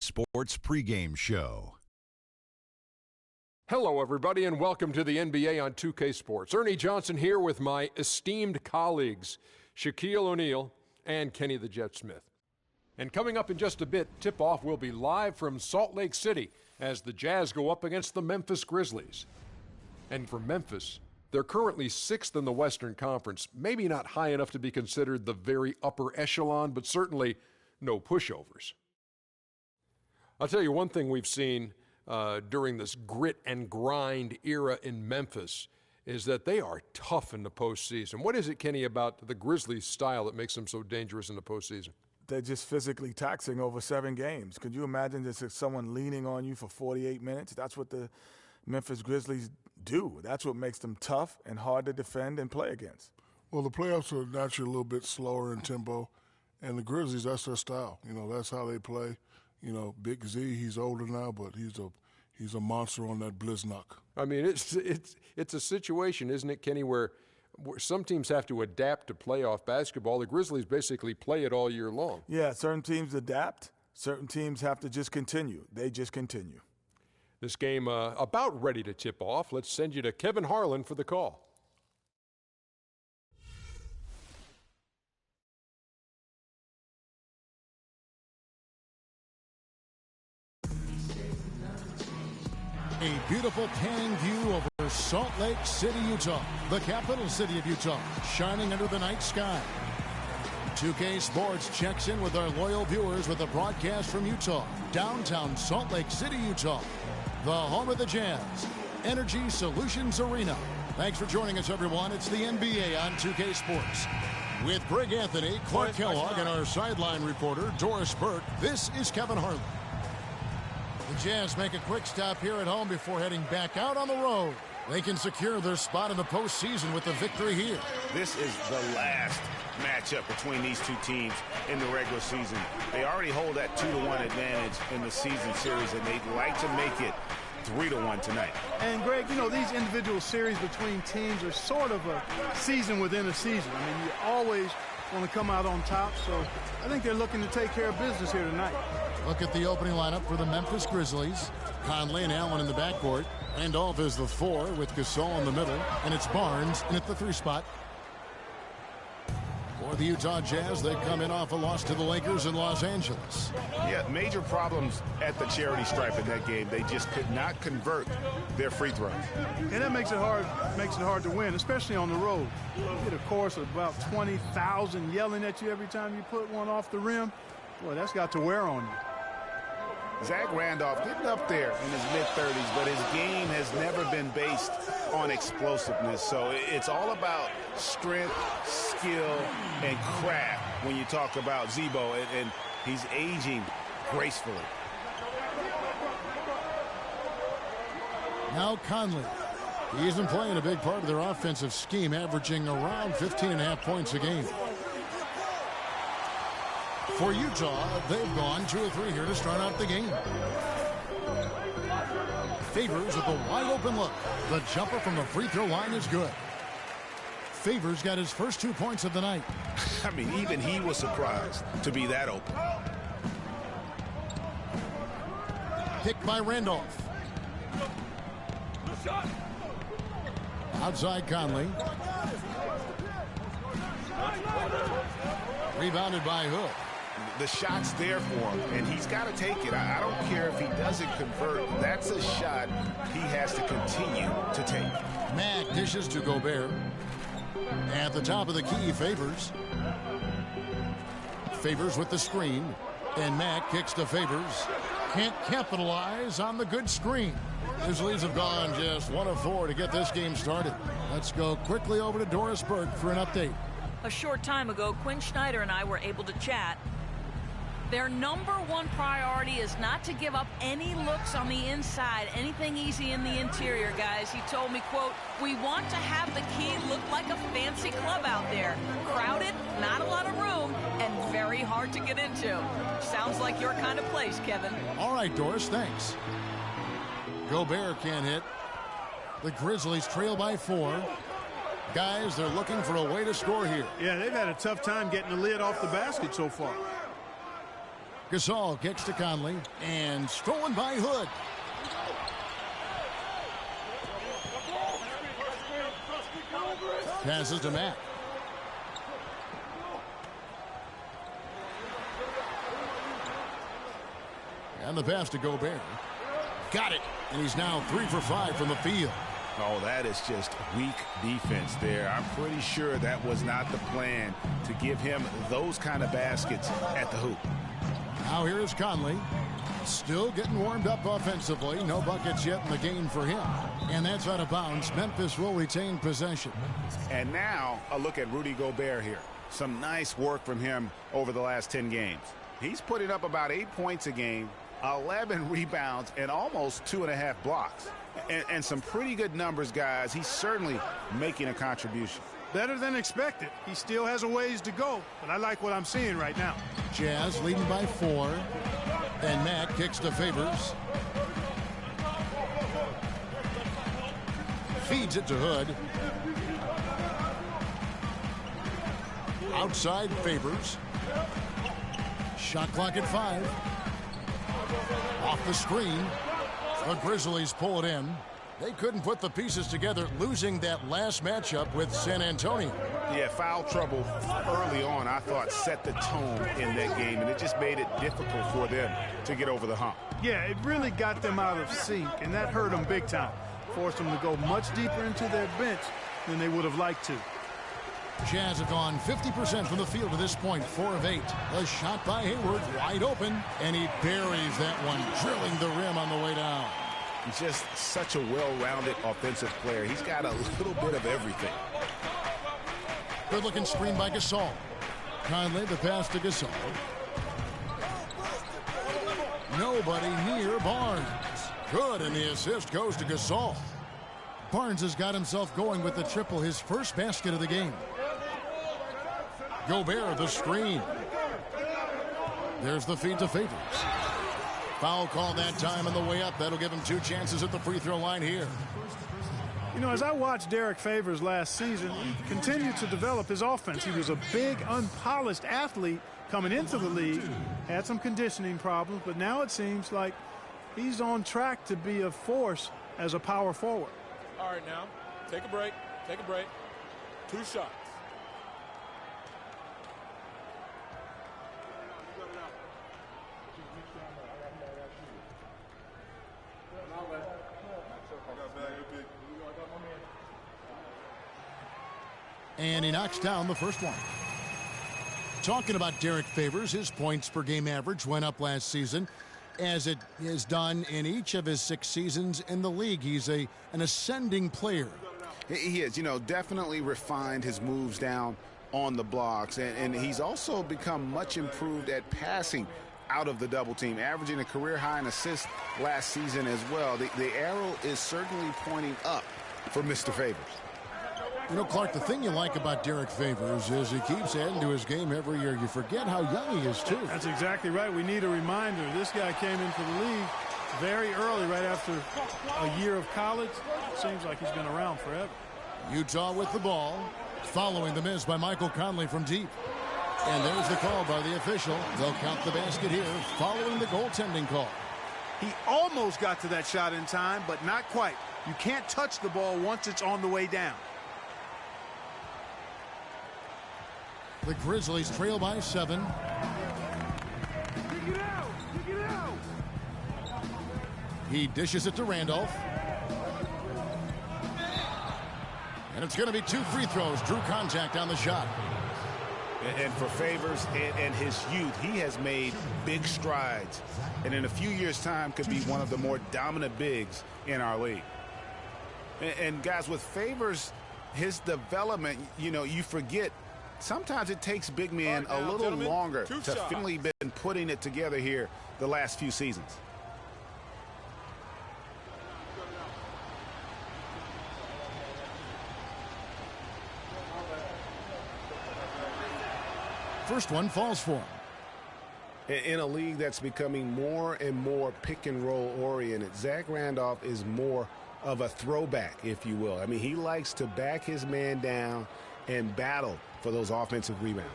Sports Pregame Show. Hello, everybody, and welcome to the NBA on 2K Sports. Ernie Johnson here with my esteemed colleagues, Shaquille O'Neal and Kenny the Jet Smith. And coming up in just a bit, tip-off will be live from Salt Lake City as the Jazz go up against the Memphis Grizzlies. And for Memphis, they're currently 6th in the Western Conference, maybe not high enough to be considered the very upper echelon, but certainly no pushovers. I'll tell you one thing we've seen during this grit and grind era in Memphis is that they are tough in the postseason. What is it, Kenny, about the Grizzlies' style that makes them so dangerous in the postseason? They're just physically taxing over 7 games. Could you imagine just someone leaning on you for 48 minutes? That's what the Memphis Grizzlies do. That's what makes them tough and hard to defend and play against. Well, the playoffs are naturally a little bit slower in tempo, and the Grizzlies, that's their style. You know, that's how they play. You know, Big Z, he's older now, but he's a monster on that Blizznock. I mean, it's a situation, isn't it, Kenny, where some teams have to adapt to playoff basketball. The Grizzlies basically play it all year long. Yeah, certain teams adapt. Certain teams have to just continue. They just continue. This game about ready to tip off. Let's send you to Kevin Harlan for the call. A beautiful panning view over Salt Lake City, Utah, the capital city of Utah, shining under the night sky. 2K Sports checks in with our loyal viewers with a broadcast from Utah, downtown Salt Lake City, Utah, the home of the Jazz, Energy Solutions Arena. Thanks for joining us, everyone. It's the NBA on 2K Sports. With Greg Anthony, Clark Kellogg, and our sideline reporter, Doris Burke, this is Kevin Harlan. The Jazz make a quick stop here at home before heading back out on the road. They can secure their spot in the postseason with the victory here. This is the last matchup between these two teams in the regular season. They already hold that 2-1 advantage in the season series, and they'd like to make it 3-1 tonight. And, Greg, you know, these individual series between teams are sort of a season within a season. I mean, you always want to come out on top, so I think they're looking to take care of business here tonight. Look at the opening lineup for the Memphis Grizzlies. Conley and Allen in the backcourt. Randolph is the 4 with Gasol in the middle, and it's Barnes in at the 3 spot. For the Utah Jazz, they come in off a loss to the Lakers in Los Angeles. Yeah, major problems at the charity stripe in that game. They just could not convert their free throws. And that makes it hard to win, especially on the road. You get a chorus of about 20,000 yelling at you every time you put one off the rim. Boy, that's got to wear on you. Zach Randolph getting up there in his mid-30s, but his game has never been based on explosiveness. So it's all about strength, skill, and craft when you talk about Zebo, and he's aging gracefully. Now Conley. He's been playing a big part of their offensive scheme, averaging around 15.5 points a game. For Utah, they've gone 2 of 3 here to start out the game. Favors with a wide open look. The jumper from the free throw line is good. Favors got his first 2 points of the night. I mean, even he was surprised to be that open. Picked by Randolph. Outside Conley. Rebounded by Hood. The shot's there for him, and he's got to take it. I don't care if he doesn't convert. That's a shot he has to continue to take. Mack dishes to Gobert. At the top of the key, Favors. Favors with the screen. And Mack kicks to Favors. Can't capitalize on the good screen. His leads have gone just 1 of 4 to get this game started. Let's go quickly over to Doris Burke for an update. A short time ago, Quinn Snyder and I were able to chat. Their number 1 priority is not to give up any looks on the inside, anything easy in the interior, guys. He told me, quote, "We want to have the key look like a fancy club out there. Crowded, not a lot of room, and very hard to get into." Sounds like your kind of place, Kevin. All right, Doris, thanks. Gobert can't hit. The Grizzlies trail by 4. Guys, they're looking for a way to score here. Yeah, they've had a tough time getting the lid off the basket so far. Gasol kicks to Conley and stolen by Hood. Passes to Matt. And the pass to Gobert. Got it. And he's now 3 for 5 from the field. Oh, that is just weak defense there. I'm pretty sure that was not the plan to give him those kind of baskets at the hoop. Now here is Conley. Still getting warmed up offensively. No buckets yet in the game for him. And that's out of bounds. Memphis will retain possession. And now a look at Rudy Gobert here. Some nice work from him over the last 10 games. He's putting up about 8 points a game, 11 rebounds, and almost 2.5 blocks. And some pretty good numbers, guys. He's certainly making a contribution. Better than expected. He still has a ways to go, but I like what I'm seeing right now. Jazz leading by 4. And Matt kicks to Favors. Feeds it to Hood. Outside Favors. Shot clock at 5. Off the screen. The Grizzlies pull it in. They couldn't put the pieces together, losing that last matchup with San Antonio. Yeah, foul trouble early on, I thought, set the tone in that game, and it just made it difficult for them to get over the hump. Yeah, it really got them out of sync, and that hurt them big time. Forced them to go much deeper into their bench than they would have liked to. Jazz have gone 50% from the field to this point, 4 of 8. A shot by Hayward, wide open, and he buries that one, drilling the rim on the way down. He's just such a well-rounded offensive player. He's got a little bit of everything. Good-looking screen by Gasol. Conley, the pass to Gasol. Nobody near Barnes. Good, and the assist goes to Gasol. Barnes has got himself going with the triple, his first basket of the game. Gobert, the screen. There's the feed to Favors. Foul call that time on the way up. That'll give him 2 chances at the free throw line here. You know, as I watched Derek Favors last season, he continued to develop his offense. He was a big, unpolished athlete coming into the league. Had some conditioning problems, but now it seems like he's on track to be a force as a power forward. All right, now, take a break. Take a break. 2 shots. And he knocks down the first one. Talking about Derek Favors, his points per game average went up last season, as it has done in each of his 6 seasons in the league. He's an ascending player. He is, you know, definitely refined his moves down on the blocks, and he's also become much improved at passing out of the double team, averaging a career high in assists last season as well. The arrow is certainly pointing up for Mr. Favors. You know, Clark, the thing you like about Derek Favors is he keeps adding to his game every year. You forget how young he is, too. That's exactly right. We need a reminder. This guy came into the league very early, right after a year of college. Seems like he's been around forever. Utah with the ball, following the miss by Michael Conley from deep. And there's the call by the official. They'll count the basket here, following the goaltending call. He almost got to that shot in time, but not quite. You can't touch the ball once it's on the way down. The Grizzlies trail by 7. He dishes it to Randolph. And it's going to be 2 free throws. Drew contact on the shot. And for Favors and his youth, he has made big strides. And in a few years' time could be one of the more dominant bigs in our league. And guys, with Favors, his development, you know, you forget sometimes it takes big men a little longer to finally been putting it together here the last few seasons. First one falls for him. In a league that's becoming more and more pick and roll oriented, Zach Randolph is more of a throwback, if you will. I mean, he likes to back his man down and battle for those offensive rebounds.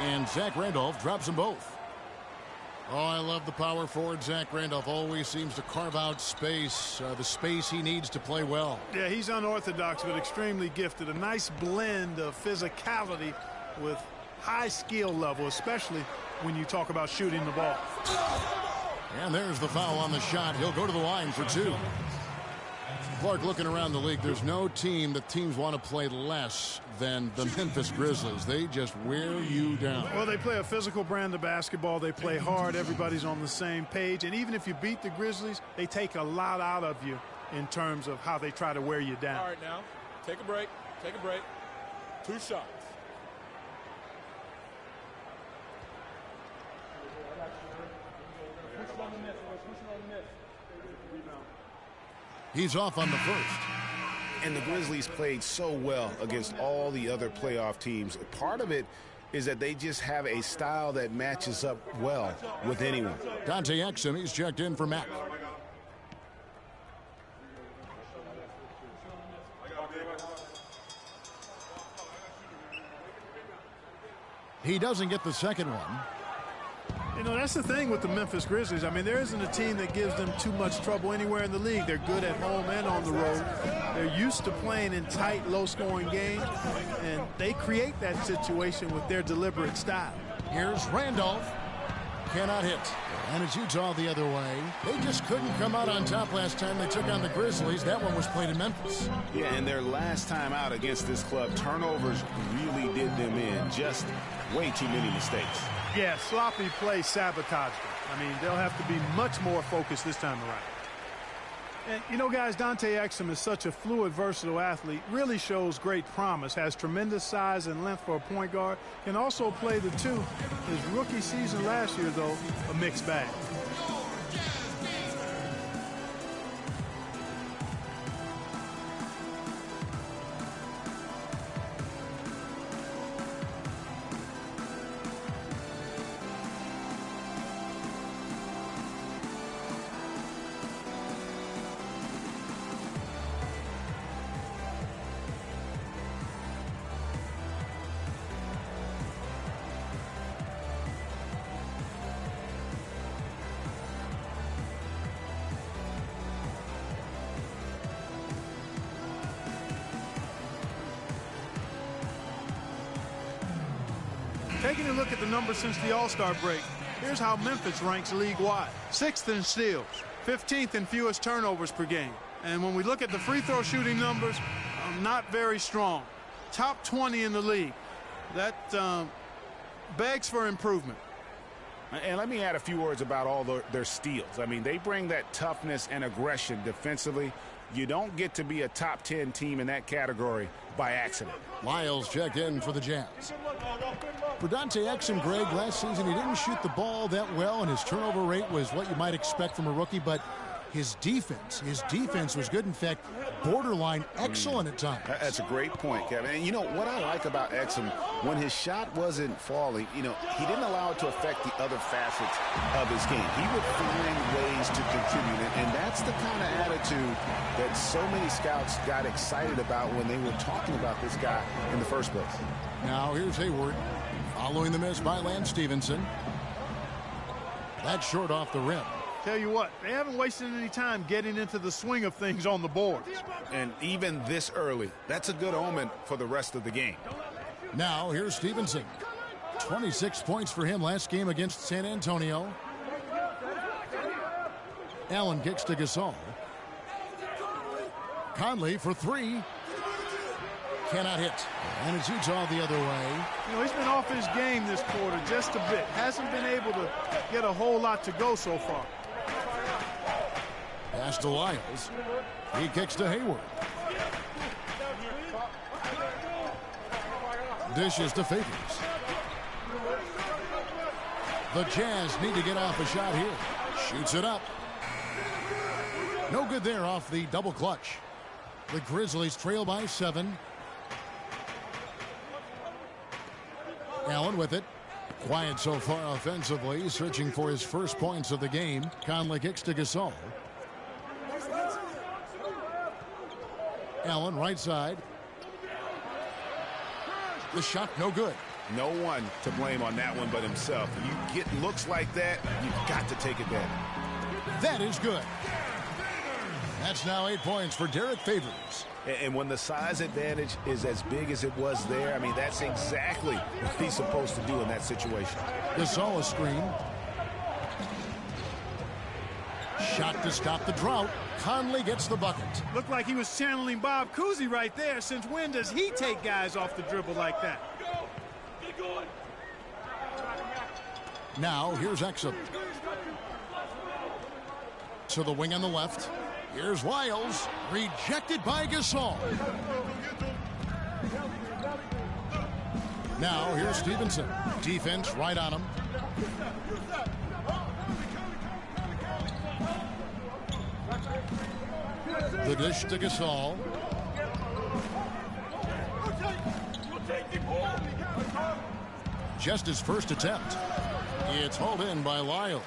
and Zach Randolph drops them both. Oh, I love the power forward. Zach Randolph always seems to carve out space, the space he needs to play well. Yeah, he's unorthodox but extremely gifted. A nice blend of physicality with high skill level, especially when you talk about shooting the ball. And there's the foul on the shot. He'll go to the line for 2. Clark, looking around the league, there's no team that teams want to play less than the Memphis Grizzlies. They just wear you down. Well, they play a physical brand of basketball. They play hard. Everybody's on the same page. And even if you beat the Grizzlies, they take a lot out of you in terms of how they try to wear you down. All right, now, take a break. Take a break. 2 shots. He's off on the first. And the Grizzlies played so well against all the other playoff teams. Part of it is that they just have a style that matches up well with anyone. Dante Exum, he's checked in for Mac. He doesn't get the second one. You know, that's the thing with the Memphis Grizzlies. I mean, there isn't a team that gives them too much trouble anywhere in the league. They're good at home and on the road. They're used to playing in tight, low-scoring games, and they create that situation with their deliberate style. Here's Randolph. Cannot hit. And it's Utah the other way. They just couldn't come out on top last time they took on the Grizzlies. That one was played in Memphis. Yeah, and their last time out against this club, turnovers really did them in. Just way too many mistakes. Yeah, sloppy play sabotaged them. I mean, they'll have to be much more focused this time around. And, you know, guys, Dante Exum is such a fluid, versatile athlete. Really shows great promise. Has tremendous size and length for a point guard. Can also play the 2. His rookie season last year, though, a mixed bag. Taking a look at the numbers since the All-Star break, here's how Memphis ranks league-wide. 6th in steals, 15th in fewest turnovers per game. And when we look at the free throw shooting numbers, not very strong. Top 20 in the league. That begs for improvement. And let me add a few words about all their steals. I mean, they bring that toughness and aggression defensively. You don't get to be a top 10 team in that category by accident. Lyles checked in for the Jazz. For Dante Exum, Greg, last season he didn't shoot the ball that well, and his turnover rate was what you might expect from a rookie, but his defense was good. In fact, borderline excellent at times. That's a great point, Kevin. And you know what I like about Exum, when his shot wasn't falling, you know, he didn't allow it to affect the other facets of his game. He would find ways to contribute, and that's the kind of attitude that so many scouts got excited about when they were talking about this guy in the first place. Now here's Hayward, following the miss by Lance Stevenson. That's short off the rim. Tell you what, they haven't wasted any time getting into the swing of things on the boards. And even this early, that's a good omen for the rest of the game. Now here's Stevenson. 26 points for him last game against San Antonio. Allen kicks to Gasol. Conley for 3. Cannot hit. And it's Utah the other way. You know, he's been off his game this quarter just a bit. Hasn't been able to get a whole lot to go so far. Pass to Lyles. He kicks to Hayward. Dishes to Favors. The Jazz need to get off a shot here. Shoots it up. No good there off the double clutch. The Grizzlies trail by 7. Allen with it. Quiet so far offensively, searching for his first points of the game. Conley kicks to Gasol. Allen right side. The shot no good. No one to blame on that one but himself. When you get looks like that, you've got to take advantage. That is good. That's now 8 points for Derek Favors. And when the size advantage is as big as it was there, I mean, that's exactly what he's supposed to do in that situation. Gasol a screen. Shot to stop the drought. Conley gets the bucket. Looked like he was channeling Bob Cousy right there. Since when does he take guys off the dribble like that? Now here's Exum. To the wing on the left. Here's Wiles. Rejected by Gasol. Now here's Stevenson. Defense right on him. The dish to Gasol. Just his first attempt. It's hauled in by Lyles.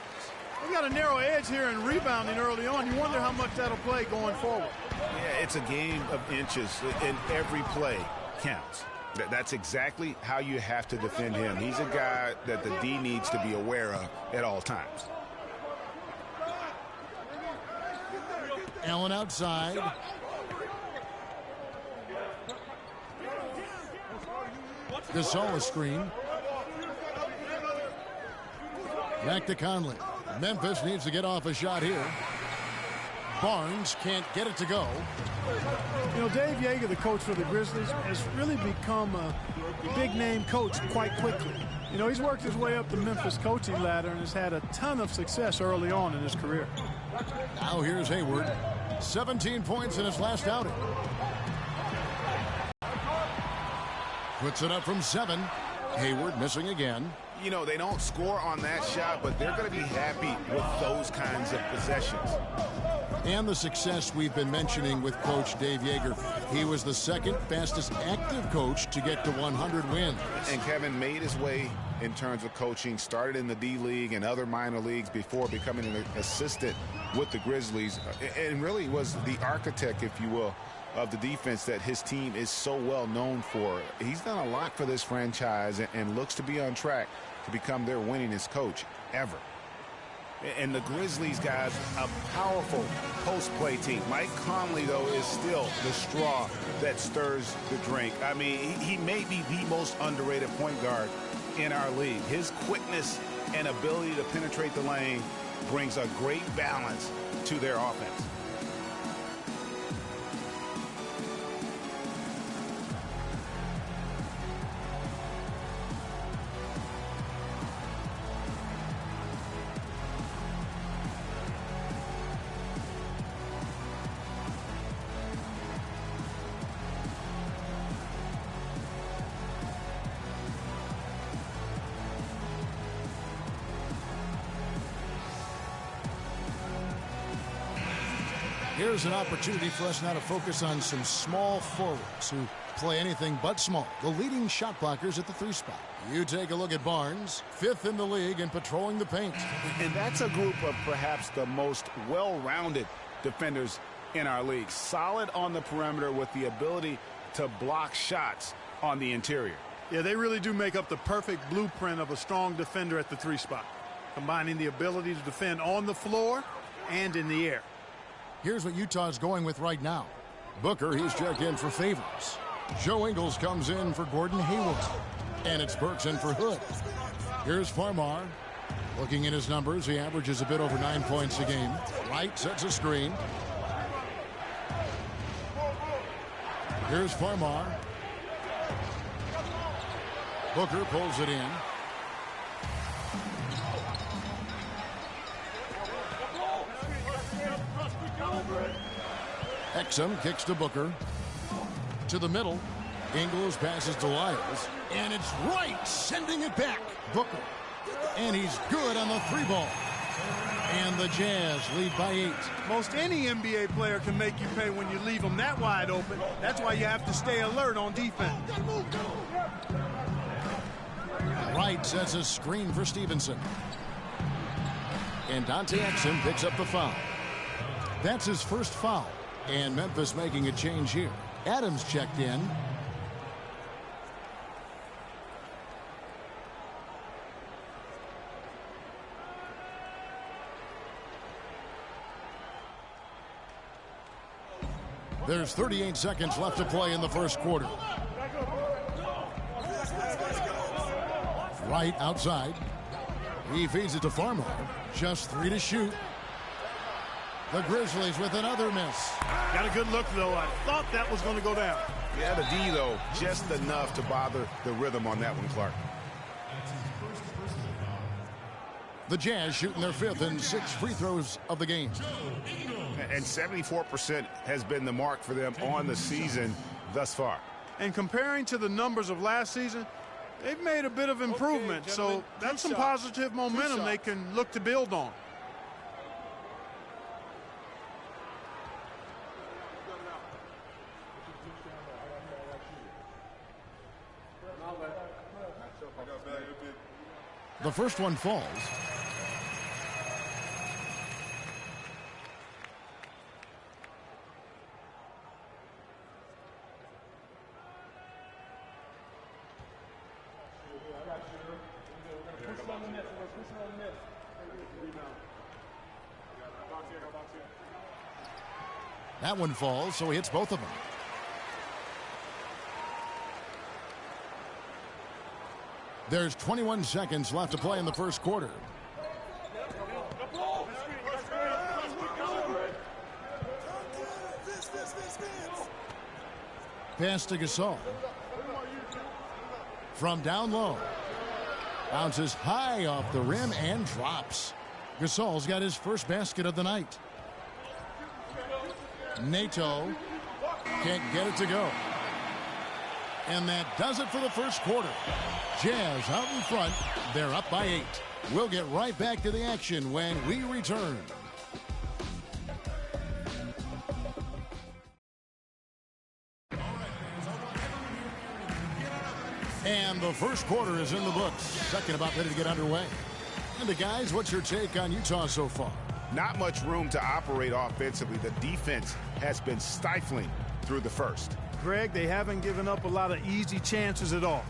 We got a narrow edge here in rebounding early on. You wonder how much that'll play going forward. Yeah, it's a game of inches, and every play counts. That's exactly how you have to defend him. He's a guy that the D needs to be aware of at all times. Allen outside. Gasol a screen. Back to Conley. Memphis needs to get off a shot here. Barnes can't get it to go. You know, Dave Yeager, the coach for the Grizzlies, has really become a big-name coach quite quickly. You know, he's worked his way up the Memphis coaching ladder and has had a ton of success early on in his career. Now here's Hayward. 17 points in his last outing. Puts it up from 7. Hayward missing again. You know, they don't score on that shot, but they're going to be happy with those kinds of possessions. And the success we've been mentioning with Coach Dave Yeager. He was the second fastest active coach to get to 100 wins. And Kevin made his way in terms of coaching, started in the D-League and other minor leagues before becoming an assistant with the Grizzlies, and really was the architect, if you will, of the defense that his team is so well known for. He's done a lot for this franchise and looks to be on track to become their winningest coach ever. And the Grizzlies, guys, a powerful post-play team. Mike Conley, though, is still the straw that stirs the drink. I mean, he may be the most underrated point guard in our league. His quickness and ability to penetrate the lane brings a great balance to their offense. Here's an opportunity for us now to focus on some small forwards who play anything but small. The leading shot blockers at the 3 spot. You take a look at Barnes, 5th in the league in patrolling the paint. And that's a group of perhaps the most well-rounded defenders in our league. Solid on the perimeter with the ability to block shots on the interior. Yeah, they really do make up the perfect blueprint of a strong defender at the 3 spot, combining the ability to defend on the floor and in the air. Here's what Utah's going with right now. Booker, he's checked in for Favors. Joe Ingles comes in for Gordon Hayward. And it's Burks in for Hood. Here's Farmar. Looking at his numbers, he averages a bit over 9 points a game. Wright sets a screen. Here's Farmar. Booker pulls it in. Exum kicks to Booker. To the middle. Ingles passes to Lyles. And it's Wright sending it back. Booker. And he's good on the 3 ball. And the Jazz lead by 8. Most any NBA player can make you pay when you leave them that wide open. That's why you have to stay alert on defense. Wright sets a screen for Stevenson. And Dante Exum picks up the foul. That's his first foul. And Memphis making a change here. Adams checked in. There's 38 seconds left to play in the first quarter. Right outside. He feeds it to Farmer. Just 3 to shoot. The Grizzlies with another miss. Got a good look, though. I thought that was going to go down. Yeah, the D, though, just enough to bother the rhythm on that one, Clark. The Jazz shooting their 5th and 6th free throws of the game. And 74% has been the mark for them on the season thus far. And comparing to the numbers of last season, they've made a bit of improvement. So that's some positive momentum they can look to build on. The first one falls. That one falls, so he hits both of them. There's 21 seconds left to play in the first quarter. Pass to Gasol. From down low. Bounces high off the rim and drops. Gasol's got his first basket of the night. Nato can't get it to go. And that does it for the first quarter. Jazz out in front. They're up by 8. We'll get right back to the action when we return. And the first quarter is in the books. Second about ready to get underway. And the guys, what's your take on Utah so far? Not much room to operate offensively. The defense has been stifling through the first. Greg, they haven't given up a lot of easy chances at all.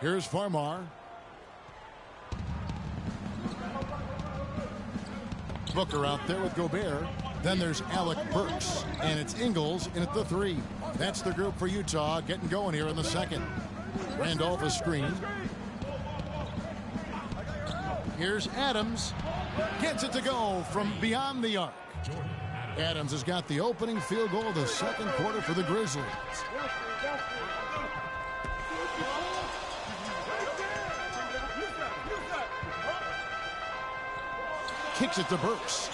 Here's Farmar. Booker out there with Gobert. Then there's Alec Burks. And it's Ingles in at the 3. That's the group for Utah getting going here in the second. Randolph a screen. Here's Adams. Gets it to go from beyond the arc. Adams has got the opening field goal of the second quarter for the Grizzlies. Kicks it to Burks.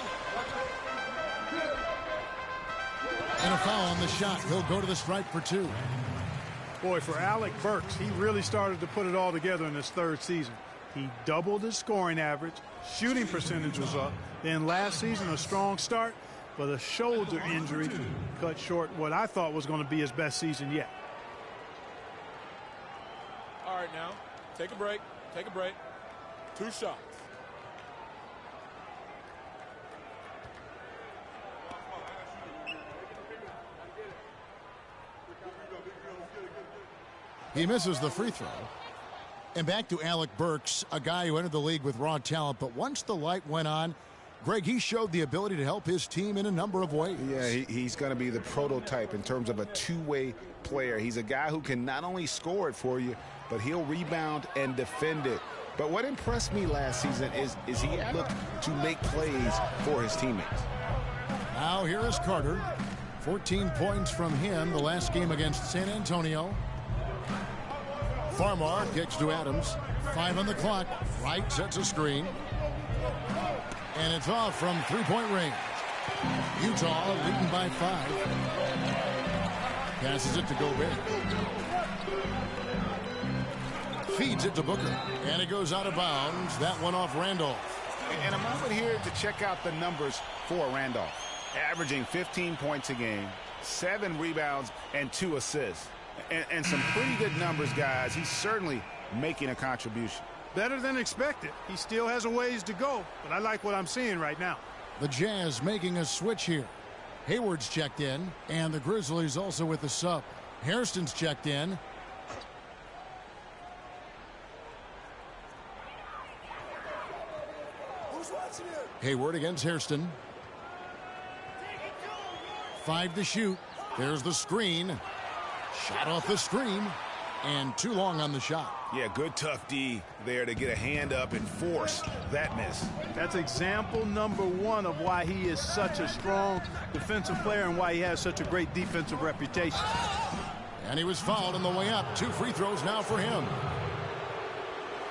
And a foul on the shot. He'll go to the stripe for 2. Boy, for Alec Burks, he really started to put it all together in his third season. He doubled his scoring average. Shooting percentage was up. Then last season, a strong start, but a shoulder injury cut short what I thought was going to be his best season yet. All right, now, take a break. Take a break. 2 shots. He misses the free throw. And back to Alec Burks, a guy who entered the league with raw talent, but once the light went on, Greg, he showed the ability to help his team in a number of ways. Yeah, he's going to be the prototype in terms of a two-way player. He's a guy who can not only score it for you, but he'll rebound and defend it. But what impressed me last season is he looked to make plays for his teammates. Now here is Carter. 14 points from him the last game against San Antonio. Farmar kicks to Adams. 5 on the clock. Wright sets a screen. And it's off from three-point range. Utah leading by 5. Passes it to Gobert. Feeds it to Booker. And it goes out of bounds. That one off Randolph. And a moment here to check out the numbers for Randolph. Averaging 15 points a game, 7 rebounds, and 2 assists. And some pretty good numbers, guys. He's certainly making a contribution. Better than expected. He still has a ways to go, but I like what I'm seeing right now. The Jazz making a switch here. Hayward's checked in, and the Grizzlies also with the sub. Hairston's checked in. Hayward against Hairston. 5 to shoot. There's the screen. Shot off the screen. And too long on the shot. Yeah, good tough D there to get a hand up and force that miss. That's example number 1 of why he is such a strong defensive player and why he has such a great defensive reputation. And he was fouled on the way up. 2 free throws now for him.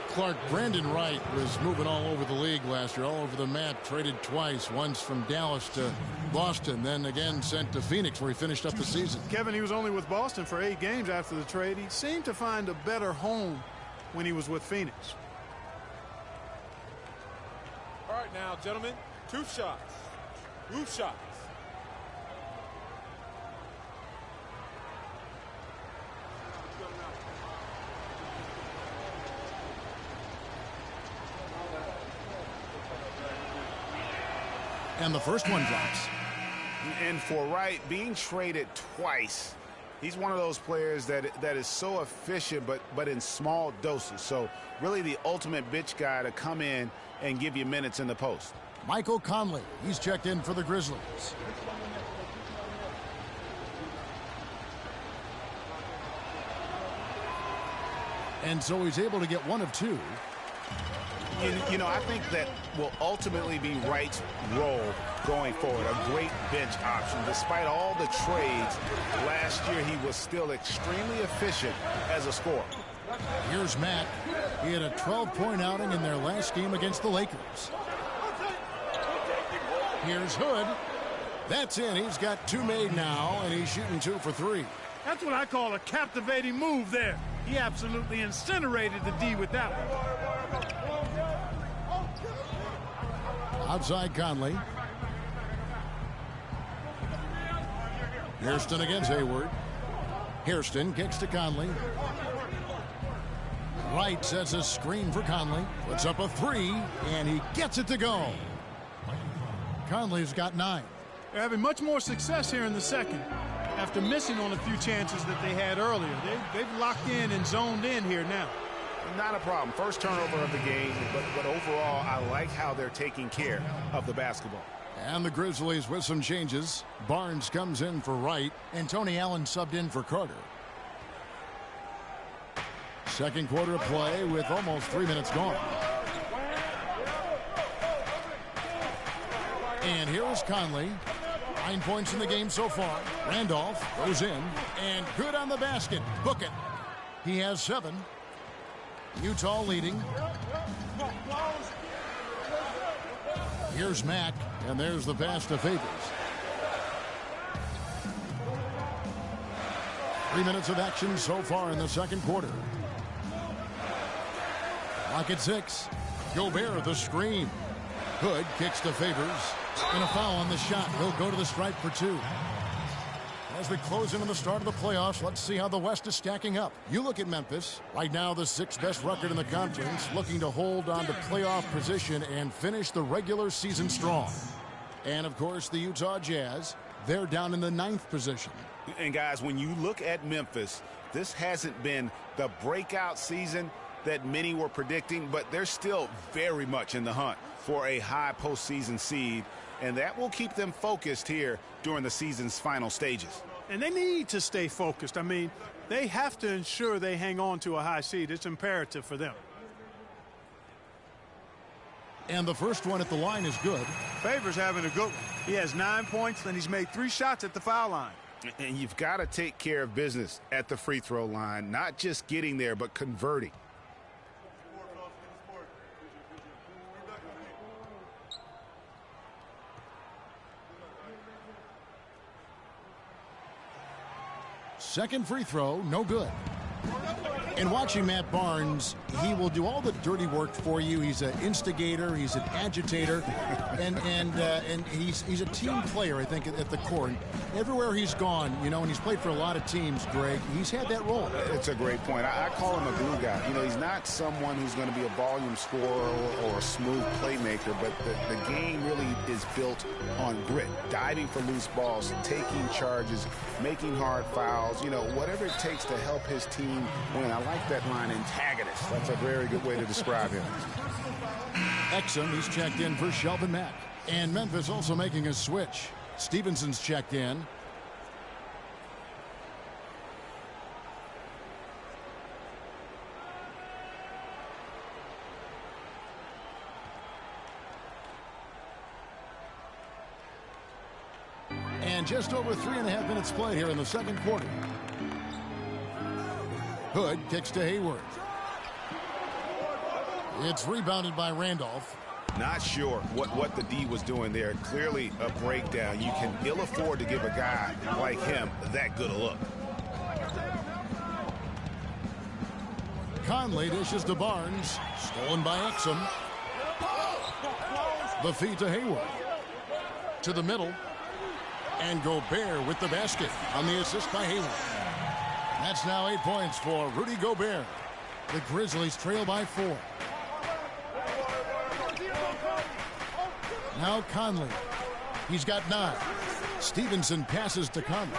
Clark, Brandon Wright was moving all over the league last year, all over the map, traded twice, once from Dallas to Boston, then again sent to Phoenix where he finished up the season. Kevin, he was only with Boston for 8 games after the trade. He seemed to find a better home when he was with Phoenix. All right now, gentlemen, 2 shots. Roof shots. And the first one drops. And for Wright, being traded twice, he's one of those players that is so efficient but in small doses. So really the ultimate bitch guy to come in and give you minutes in the post. Michael Conley, he's checked in for the Grizzlies. And so he's able to get 1 of 2. You know, I think that will ultimately be Wright's role going forward. A great bench option. Despite all the trades, last year he was still extremely efficient as a scorer. Here's Matt. He had a 12-point outing in their last game against the Lakers. Here's Hood. That's in. He's got 2 made now, and he's shooting 2 for 3. That's what I call a captivating move there. He absolutely incinerated the D with that one. Outside Conley. Hairston against Hayward. Hairston kicks to Conley. Wright sets a screen for Conley. Puts up a 3, and he gets it to go. Conley's got 9. They're having much more success here in the second after missing on a few chances that they had earlier. They've locked in and zoned in here now. Not a problem. First turnover of the game, but overall, I like how they're taking care of the basketball. And the Grizzlies with some changes. Barnes comes in for Wright, and Tony Allen subbed in for Carter. Second quarter of play with almost 3 minutes gone. And here is Conley. 9 points in the game so far. Randolph goes in, and good on the basket. Book it. He has 7. Utah leading. Here's Mack, and there's the pass to Favors. 3 minutes of action so far in the second quarter. Clock at 6. Gobert the screen. Hood kicks to Favors. And a foul on the shot. He'll go to the stripe for 2. As we close in on the start of the playoffs, let's see how the West is stacking up. You look at Memphis, right now the 6th best record in the conference, looking to hold on to playoff position and finish the regular season strong. And of course the Utah Jazz, they're down in the 9th position. And guys, when you look at Memphis, this hasn't been the breakout season, that many were predicting, but they're still very much in the hunt for a high postseason seed, and that will keep them focused here during the season's final stages. And they need to stay focused. I mean, they have to ensure they hang on to a high seed. It's imperative for them. And the first one at the line is good. Favors having a good one. He has 9 points, and he's made 3 shots at the foul line. And you've got to take care of business at the free throw line, not just getting there, but converting. Second free throw, no good. And watching Matt Barnes, he will do all the dirty work for you. He's an instigator, he's an agitator, and he's a team player, I think, at the core. And everywhere he's gone, you know, and he's played for a lot of teams, Greg, he's had that role. It's a great point. I call him a glue guy. You know, he's not someone who's going to be a volume scorer or a smooth playmaker, but the game really is built on grit, diving for loose balls, taking charges, making hard fouls, you know, whatever it takes to help his team win. I like that line, antagonist. That's a very good way to describe him. Exum, he's checked in for Shelvin Mack. And Memphis also making a switch. Stevenson's checked in. And just over 3.5 minutes played here in the second quarter. Hood kicks to Hayward. It's rebounded by Randolph. Not sure what the D was doing there. Clearly a breakdown. You can ill afford to give a guy like him that good a look. Conley dishes to Barnes. Stolen by Exum. The feed to Hayward. To the middle. And Gobert with the basket on the assist by Hayward. That's now 8 points for Rudy Gobert. The Grizzlies trail by 4. Now Conley. He's got 9. Stevenson passes to Conley.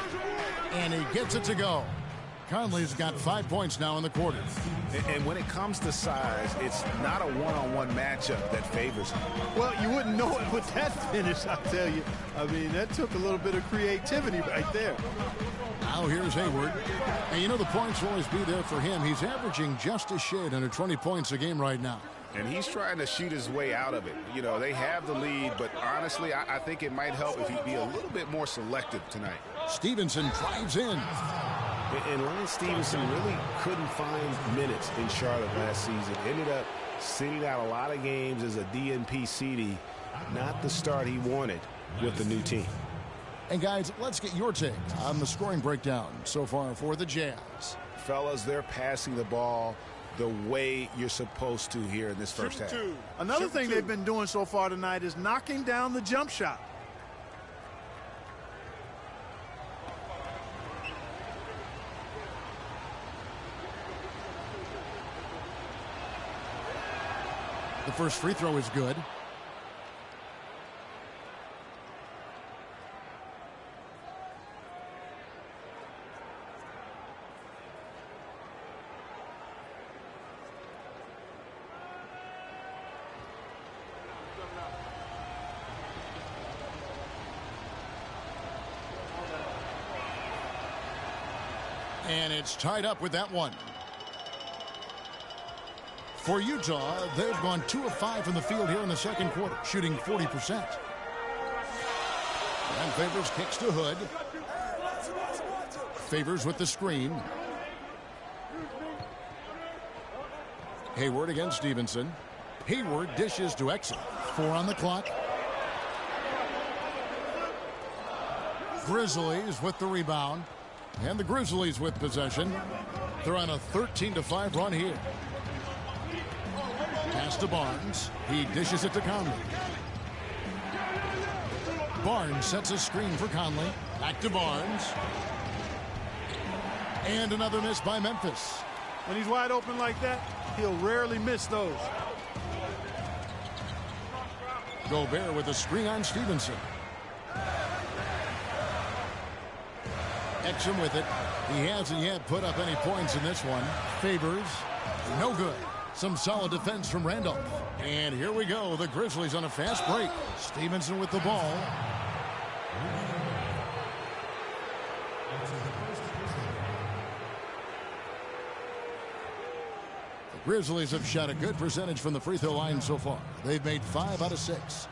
And he gets it to go. Conley's got 5 points now in the quarter. And when it comes to size, it's not a one-on-one matchup that favors him. Well, you wouldn't know it with that finish, I tell you. I mean, that took a little bit of creativity right there. Now here's Hayward. And you know the points will always be there for him. He's averaging just a shade under 20 points a game right now. And he's trying to shoot his way out of it. You know, they have the lead, but honestly, I think it might help if he'd be a little bit more selective tonight. Stevenson drives in. And Lance Stevenson really couldn't find minutes in Charlotte last season. Ended up sitting out a lot of games as a DNP CD. Not the start he wanted with the new team. And guys, let's get your take on the scoring breakdown so far for the Jazz. Fellas, they're passing the ball the way you're supposed to here in this first half. Another thing they've been doing so far tonight is knocking down the jump shot. The first free throw is good. And it's tied up with that one. For Utah, they've gone 2 of 5 from the field here in the second quarter, shooting 40%. And Favors kicks to Hood. Favors with the screen. Hayward against Stevenson. Hayward dishes to Exum. 4 on the clock. Grizzlies with the rebound. And the Grizzlies with possession. They're on a 13-5 run here. Pass to Barnes. He dishes it to Conley. Barnes sets a screen for Conley. Back to Barnes. And another miss by Memphis. When he's wide open like that, he'll rarely miss those. Gobert with a screen on Stevenson. Exum with it. He hasn't yet put up any points in this one. Favors, no good. Some solid defense from Randolph. And here we go. The Grizzlies on a fast break. Stevenson with the ball. The Grizzlies have shot a good percentage from the free throw line so far. They've made 5 out of 6.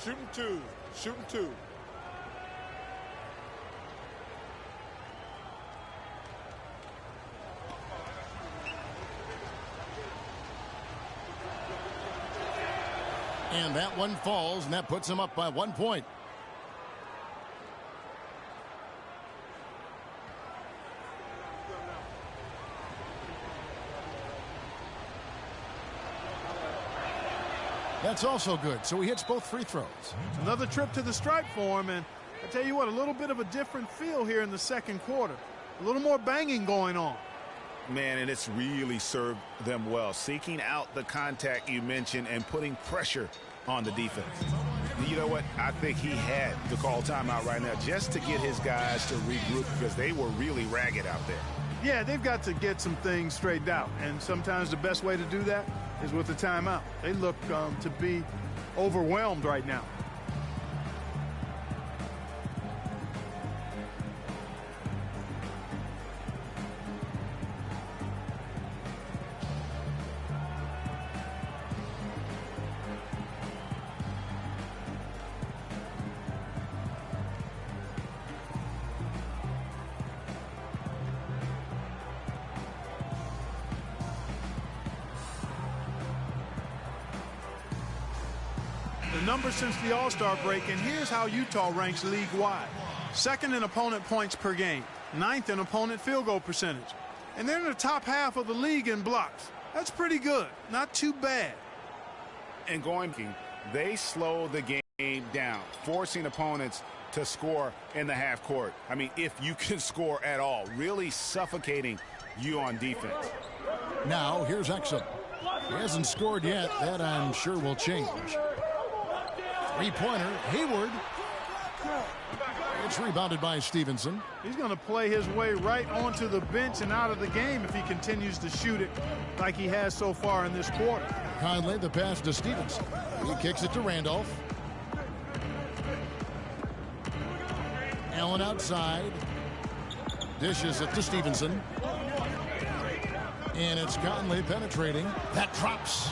Shooting 2. Shooting 2. And that one falls, and that puts him up by 1 point. That's also good, so he hits both free throws. Another trip to the stripe for him, and I tell you what, a little bit of a different feel here in the second quarter. A little more banging going on. Man, and it's really served them well. Seeking out the contact you mentioned and putting pressure on the defense. You know what? I think he had to call timeout right now just to get his guys to regroup because they were really ragged out there. Yeah, they've got to get some things straightened out, and sometimes the best way to do that is with the timeout. They look to be overwhelmed right now. Numbers since the All-Star break, and here's how Utah ranks league-wide. 2nd in opponent points per game, 9th in opponent field goal percentage, and they're in the top half of the league in blocks. That's pretty good, not too bad. And they slow the game down, forcing opponents to score in the half court. I mean, if you can score at all, really suffocating you on defense. Now here's Exum. He hasn't scored yet. That I'm sure will change. Three-pointer, Hayward. It's rebounded by Stevenson. He's going to play his way right onto the bench and out of the game if he continues to shoot it like he has so far in this quarter. Conley, the pass to Stevenson. He kicks it to Randolph. Allen outside. Dishes it to Stevenson. And it's Conley penetrating. That drops.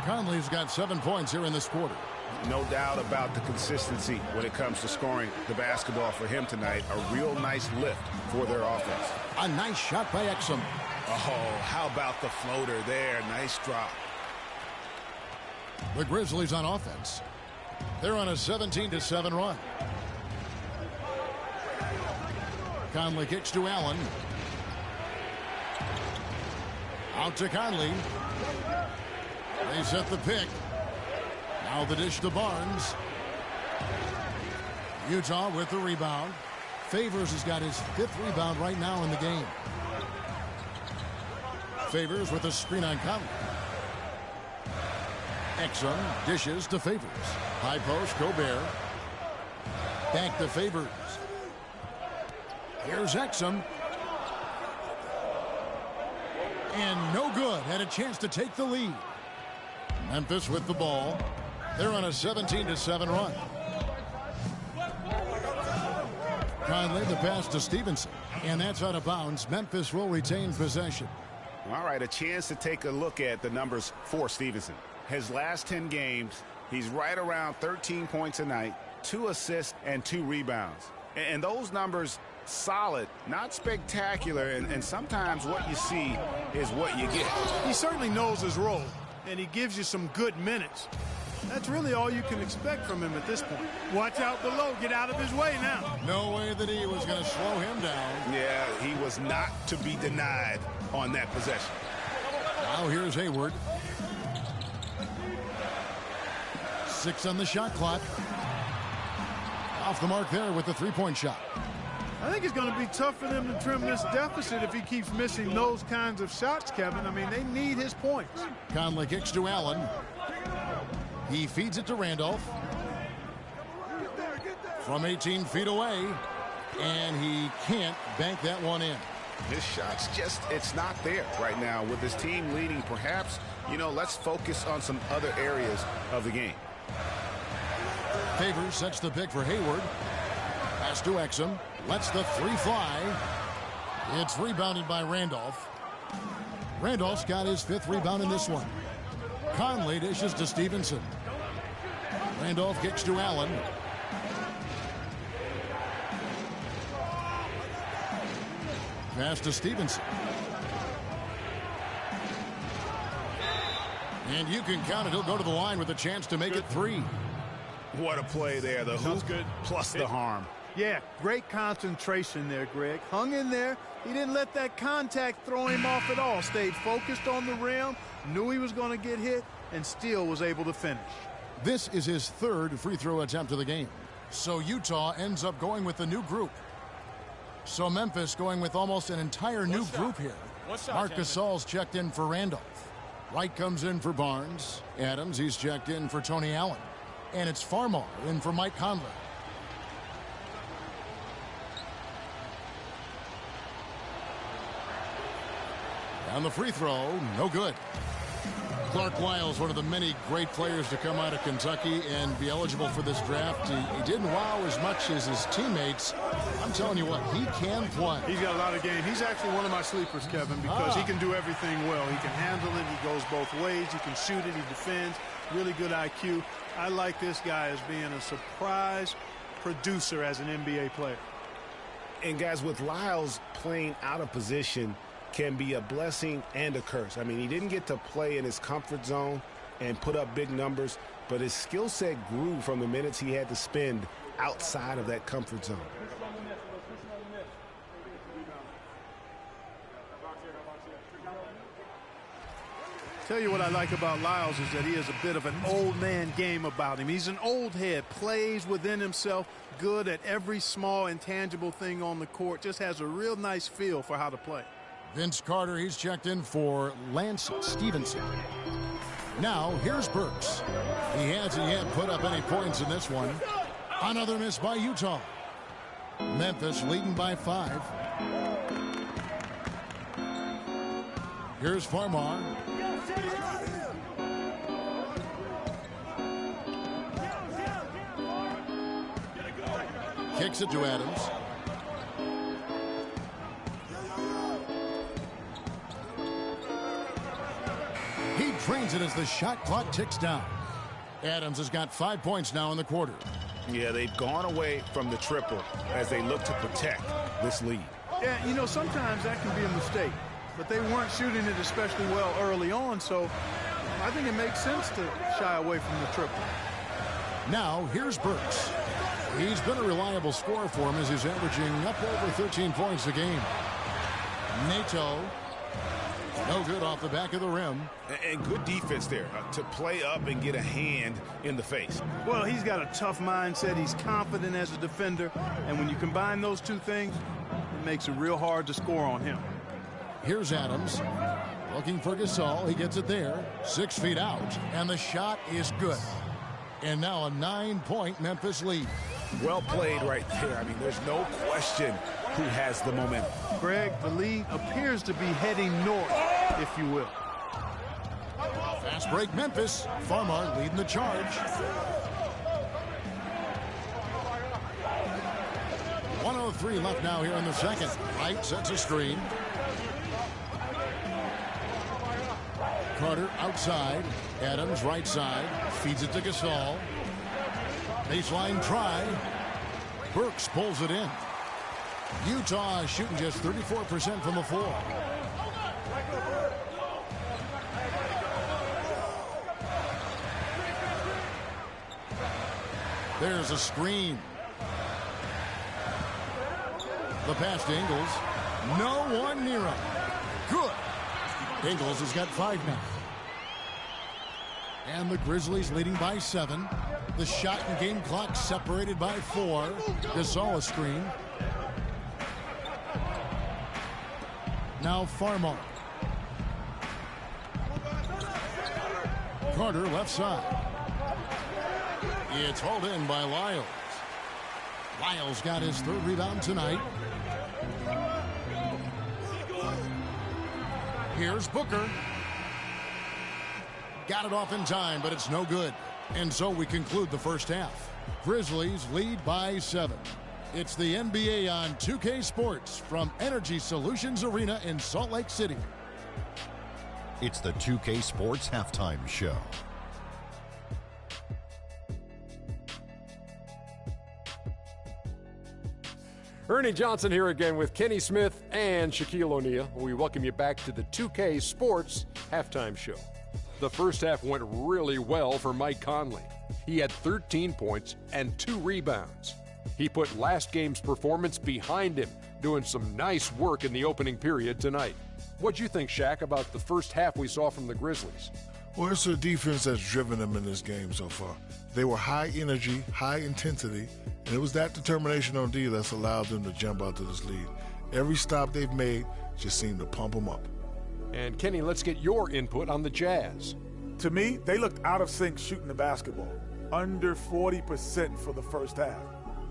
Conley's got 7 points here in this quarter. No doubt about the consistency when it comes to scoring the basketball for him tonight. A real nice lift for their offense. A nice shot by Exum. Oh, how about the floater there? Nice drop. The Grizzlies on offense. They're on a 17-7 run. Conley kicks to Allen. Out to Conley. They set the pick. Now the dish to Barnes. Utah with the rebound. Favors has got his 5th rebound right now in the game. Favors with a screen on Conley. Exum dishes to Favors. High post, Gobert. Back to Favors. Here's Exum. And no good. Had a chance to take the lead. Memphis with the ball. They're on a 17-7 run. Conley, the pass to Stevenson. And that's out of bounds. Memphis will retain possession. All right, a chance to take a look at the numbers for Stevenson. His last 10 games, he's right around 13 points a night, 2 assists, and 2 rebounds. And those numbers, solid, not spectacular, and sometimes what you see is what you get. He certainly knows his role, and he gives you some good minutes. That's really all you can expect from him at this point. Watch out below. Get out of his way now. No way that he was going to slow him down. Yeah, he was not to be denied on that possession. Now here's Hayward. 6 on the shot clock. Off the mark there with the three-point shot. I think it's going to be tough for them to trim this deficit if he keeps missing those kinds of shots, Kevin. I mean, they need his points. Conley kicks to Allen. He feeds it to Randolph. From 18 feet away, And he can't bank that one in. His shot's it's not there right now. With his team leading, perhaps, let's focus on some other areas of the game. Favors sets the pick for Hayward. Pass to Exum. Lets the three fly. It's rebounded by Randolph. Randolph's got his 5th rebound in this one. Conley dishes to Stevenson. Randolph kicks to Allen. Pass to Stevenson. And you can count it. He'll go to the line with a chance to make it 3. What a play there. The hoop plus the harm. Yeah, great concentration there, Greg. Hung in there. He didn't let that contact throw him off at all. Stayed focused on the rim, knew he was going to get hit, and still was able to finish. This is his 3rd free throw attempt of the game. So Utah ends up going with the new group. So Memphis going with almost an entire new group here. Marc Gasol's checked in for Randolph. Wright comes in for Barnes. Adams, he's checked in for Tony Allen. And it's Farmar in for Mike Conley. On the free throw, no good. Clark Wiles, one of the many great players to come out of Kentucky and be eligible for this draft. He didn't wow as much as his teammates. I'm telling you what, he can play. He's got a lot of game. He's actually one of my sleepers, Kevin, because he can do everything well. He can handle it. He goes both ways. He can shoot it. He defends. Really good IQ. I like this guy as being a surprise producer as an NBA player. And guys, with Lyles playing out of position can be a blessing and a curse. I mean, he didn't get to play in his comfort zone and put up big numbers, but his skill set grew from the minutes he had to spend outside of that comfort zone. Tell you what I like about Lyles is that he has a bit of an old man game about him. He's an old head, plays within himself, good at every small intangible thing on the court, just has a real nice feel for how to play. Vince Carter, he's checked in for Lance Stevenson. Now, here's Burks. He hasn't yet put up any points in this one. Another miss by Utah. Memphis leading by 5. Here's Farmar. Kicks it to Adams. He drains it as the shot clock ticks down. Adams has got 5 points now in the quarter. Yeah, they've gone away from the triple as they look to protect this lead. Yeah, sometimes that can be a mistake. But they weren't shooting it especially well early on, so I think it makes sense to shy away from the triple. Now, here's Burks. He's been a reliable scorer for him as he's averaging up over 13 points a game. Nato, no good off the back of the rim. And good defense there to play up and get a hand in the face. Well, he's got a tough mindset. He's confident as a defender. And when you combine those two things, it makes it real hard to score on him. Here's Adams. Looking for Gasol. He gets it there. 6 feet out. And the shot is good. And now a 9-point Memphis lead. Well played right there. I mean, there's no question who has the momentum. Greg, the lead appears to be heading north, if you will. Fast break Memphis. Farmar leading the charge. 1:03 left now here in the second. Wright sets a screen. Carter outside. Adams right side. Feeds it to Gasol. Baseline try. Burks pulls it in. Utah shooting just 34% from the floor. There's a screen. The pass to Ingles. No one near him. Good. Ingles has got 5 now. And the Grizzlies leading by 7. The shot and game clock separated by 4. Gasol a screen. Now Farmar. Carter left side. It's hauled in by Lyles. Lyles got his third rebound tonight. Here's Booker. Got it off in time, but it's no good. And so we conclude the first half. Grizzlies lead by 7. It's the NBA on 2K Sports from Energy Solutions Arena in Salt Lake City. It's the 2K Sports Halftime Show. Ernie Johnson here again with Kenny Smith and Shaquille O'Neal. We welcome you back to the 2K Sports Halftime Show. The first half went really well for Mike Conley. He had 13 points and 2 rebounds. He put last game's performance behind him, doing some nice work in the opening period tonight. What'd you think, Shaq, about the first half we saw from the Grizzlies? Well, it's the defense that's driven them in this game so far. They were high energy, high intensity, and it was that determination on D that's allowed them to jump out to this lead. Every stop they've made just seemed to pump them up. And Kenny, let's get your input on the Jazz. To me, they looked out of sync shooting the basketball. Under 40% for the first half.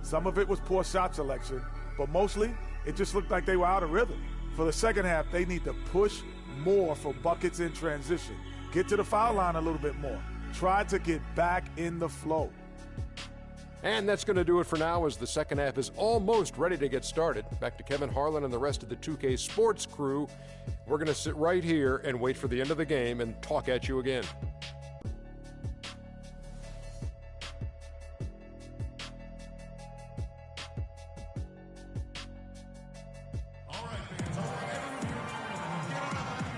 Some of it was poor shot selection, but mostly it just looked like they were out of rhythm. For the second half, they need to push more for buckets in transition. Get to the foul line a little bit more. Try to get back in the flow. And that's going to do it for now as the second half is almost ready to get started. Back to Kevin Harlan and the rest of the 2K Sports crew. We're going to sit right here and wait for the end of the game and talk at you again.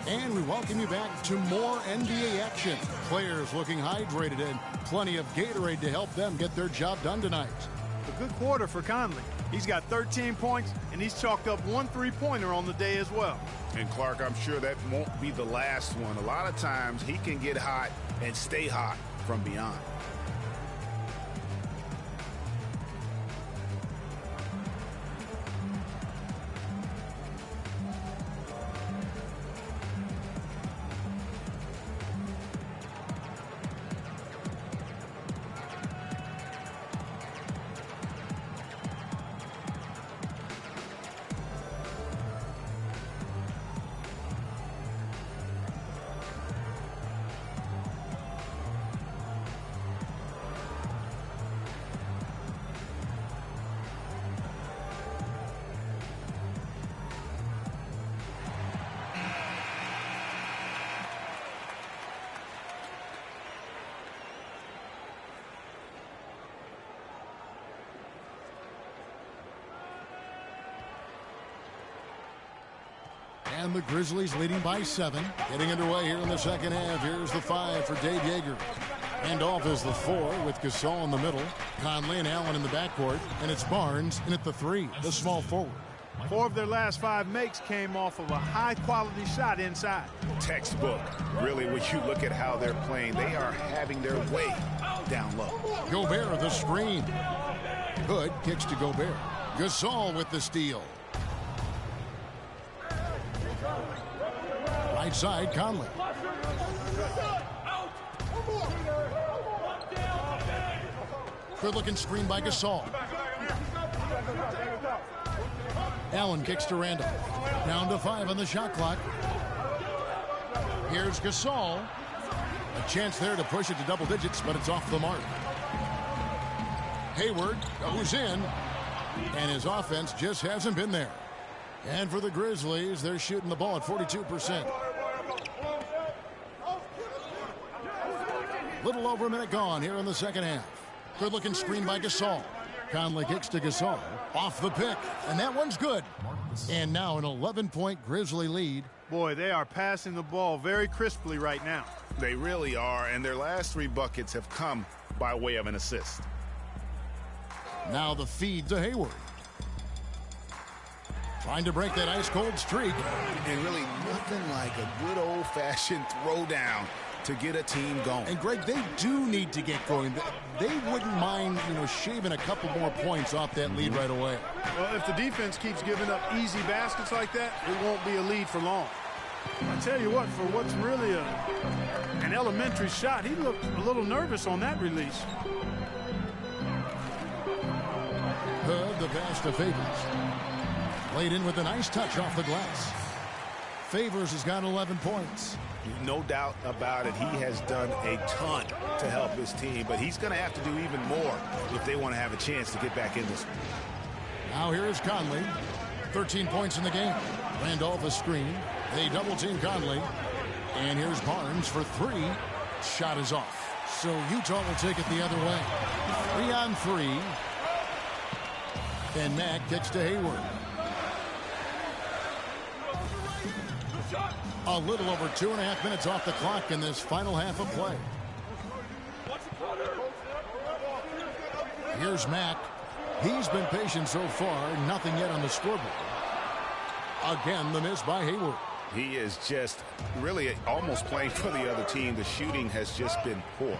And we welcome you back to more NBA action. Players looking hydrated and plenty of Gatorade to help them get their job done tonight. A good quarter for Conley. He's got 13 points, and he's chalked up 1 3-pointer on the day as well. And Clark, I'm sure that won't be the last one. A lot of times he can get hot and stay hot from beyond. And the Grizzlies leading by 7. Getting underway here in the second half. Here's the 5 for Dave Yeager. And off is the 4 with Gasol in the middle. Conley and Allen in the backcourt. And it's Barnes in at the 3, the small forward. 4 of their last 5 makes came off of a high-quality shot inside. Textbook. Really, when you look at how they're playing, they are having their way down low. Gobert the screen. Hood kicks to Gobert. Gasol with the steal. Right side, Conley. Good-looking screen by Gasol. Allen kicks to Randall. Down to 5 on the shot clock. Here's Gasol. A chance there to push it to double digits, but it's off the mark. Hayward goes in, and his offense just hasn't been there. And for the Grizzlies, they're shooting the ball at 42%. Little over a minute gone here in the second half. Good-looking screen by Gasol. Conley kicks to Gasol. Off the pick, and that one's good. And now an 11-point Grizzly lead. Boy, they are passing the ball very crisply right now. They really are, and their last 3 buckets have come by way of an assist. Now the feed to Hayward. Trying to break that ice-cold streak. And really nothing like a good old-fashioned throwdown to get a team going. And Greg, they do need to get going. They wouldn't mind, shaving a couple more points off that lead right away. Well, if the defense keeps giving up easy baskets like that, it won't be a lead for long. I tell you what, for what's really an elementary shot, he looked a little nervous on that release. Hood the pass to Favors. Played in with a nice touch off the glass. Favors has got 11 points. No doubt about it. He has done a ton to help his team, but he's going to have to do even more if they want to have a chance to get back in this one. Now here is Conley. 13 points in the game. Randolph a screen. They double team Conley. And here's Barnes for three. Shot is off. So Utah will take it the other way. 3-on-3. And Mack kicks to Hayward. A little over 2.5 minutes off the clock in this final half of play. Here's Mack. He's been patient so far. Nothing yet on the scoreboard. Again, the miss by Hayward. He is just really almost playing for the other team. The shooting has just been poor.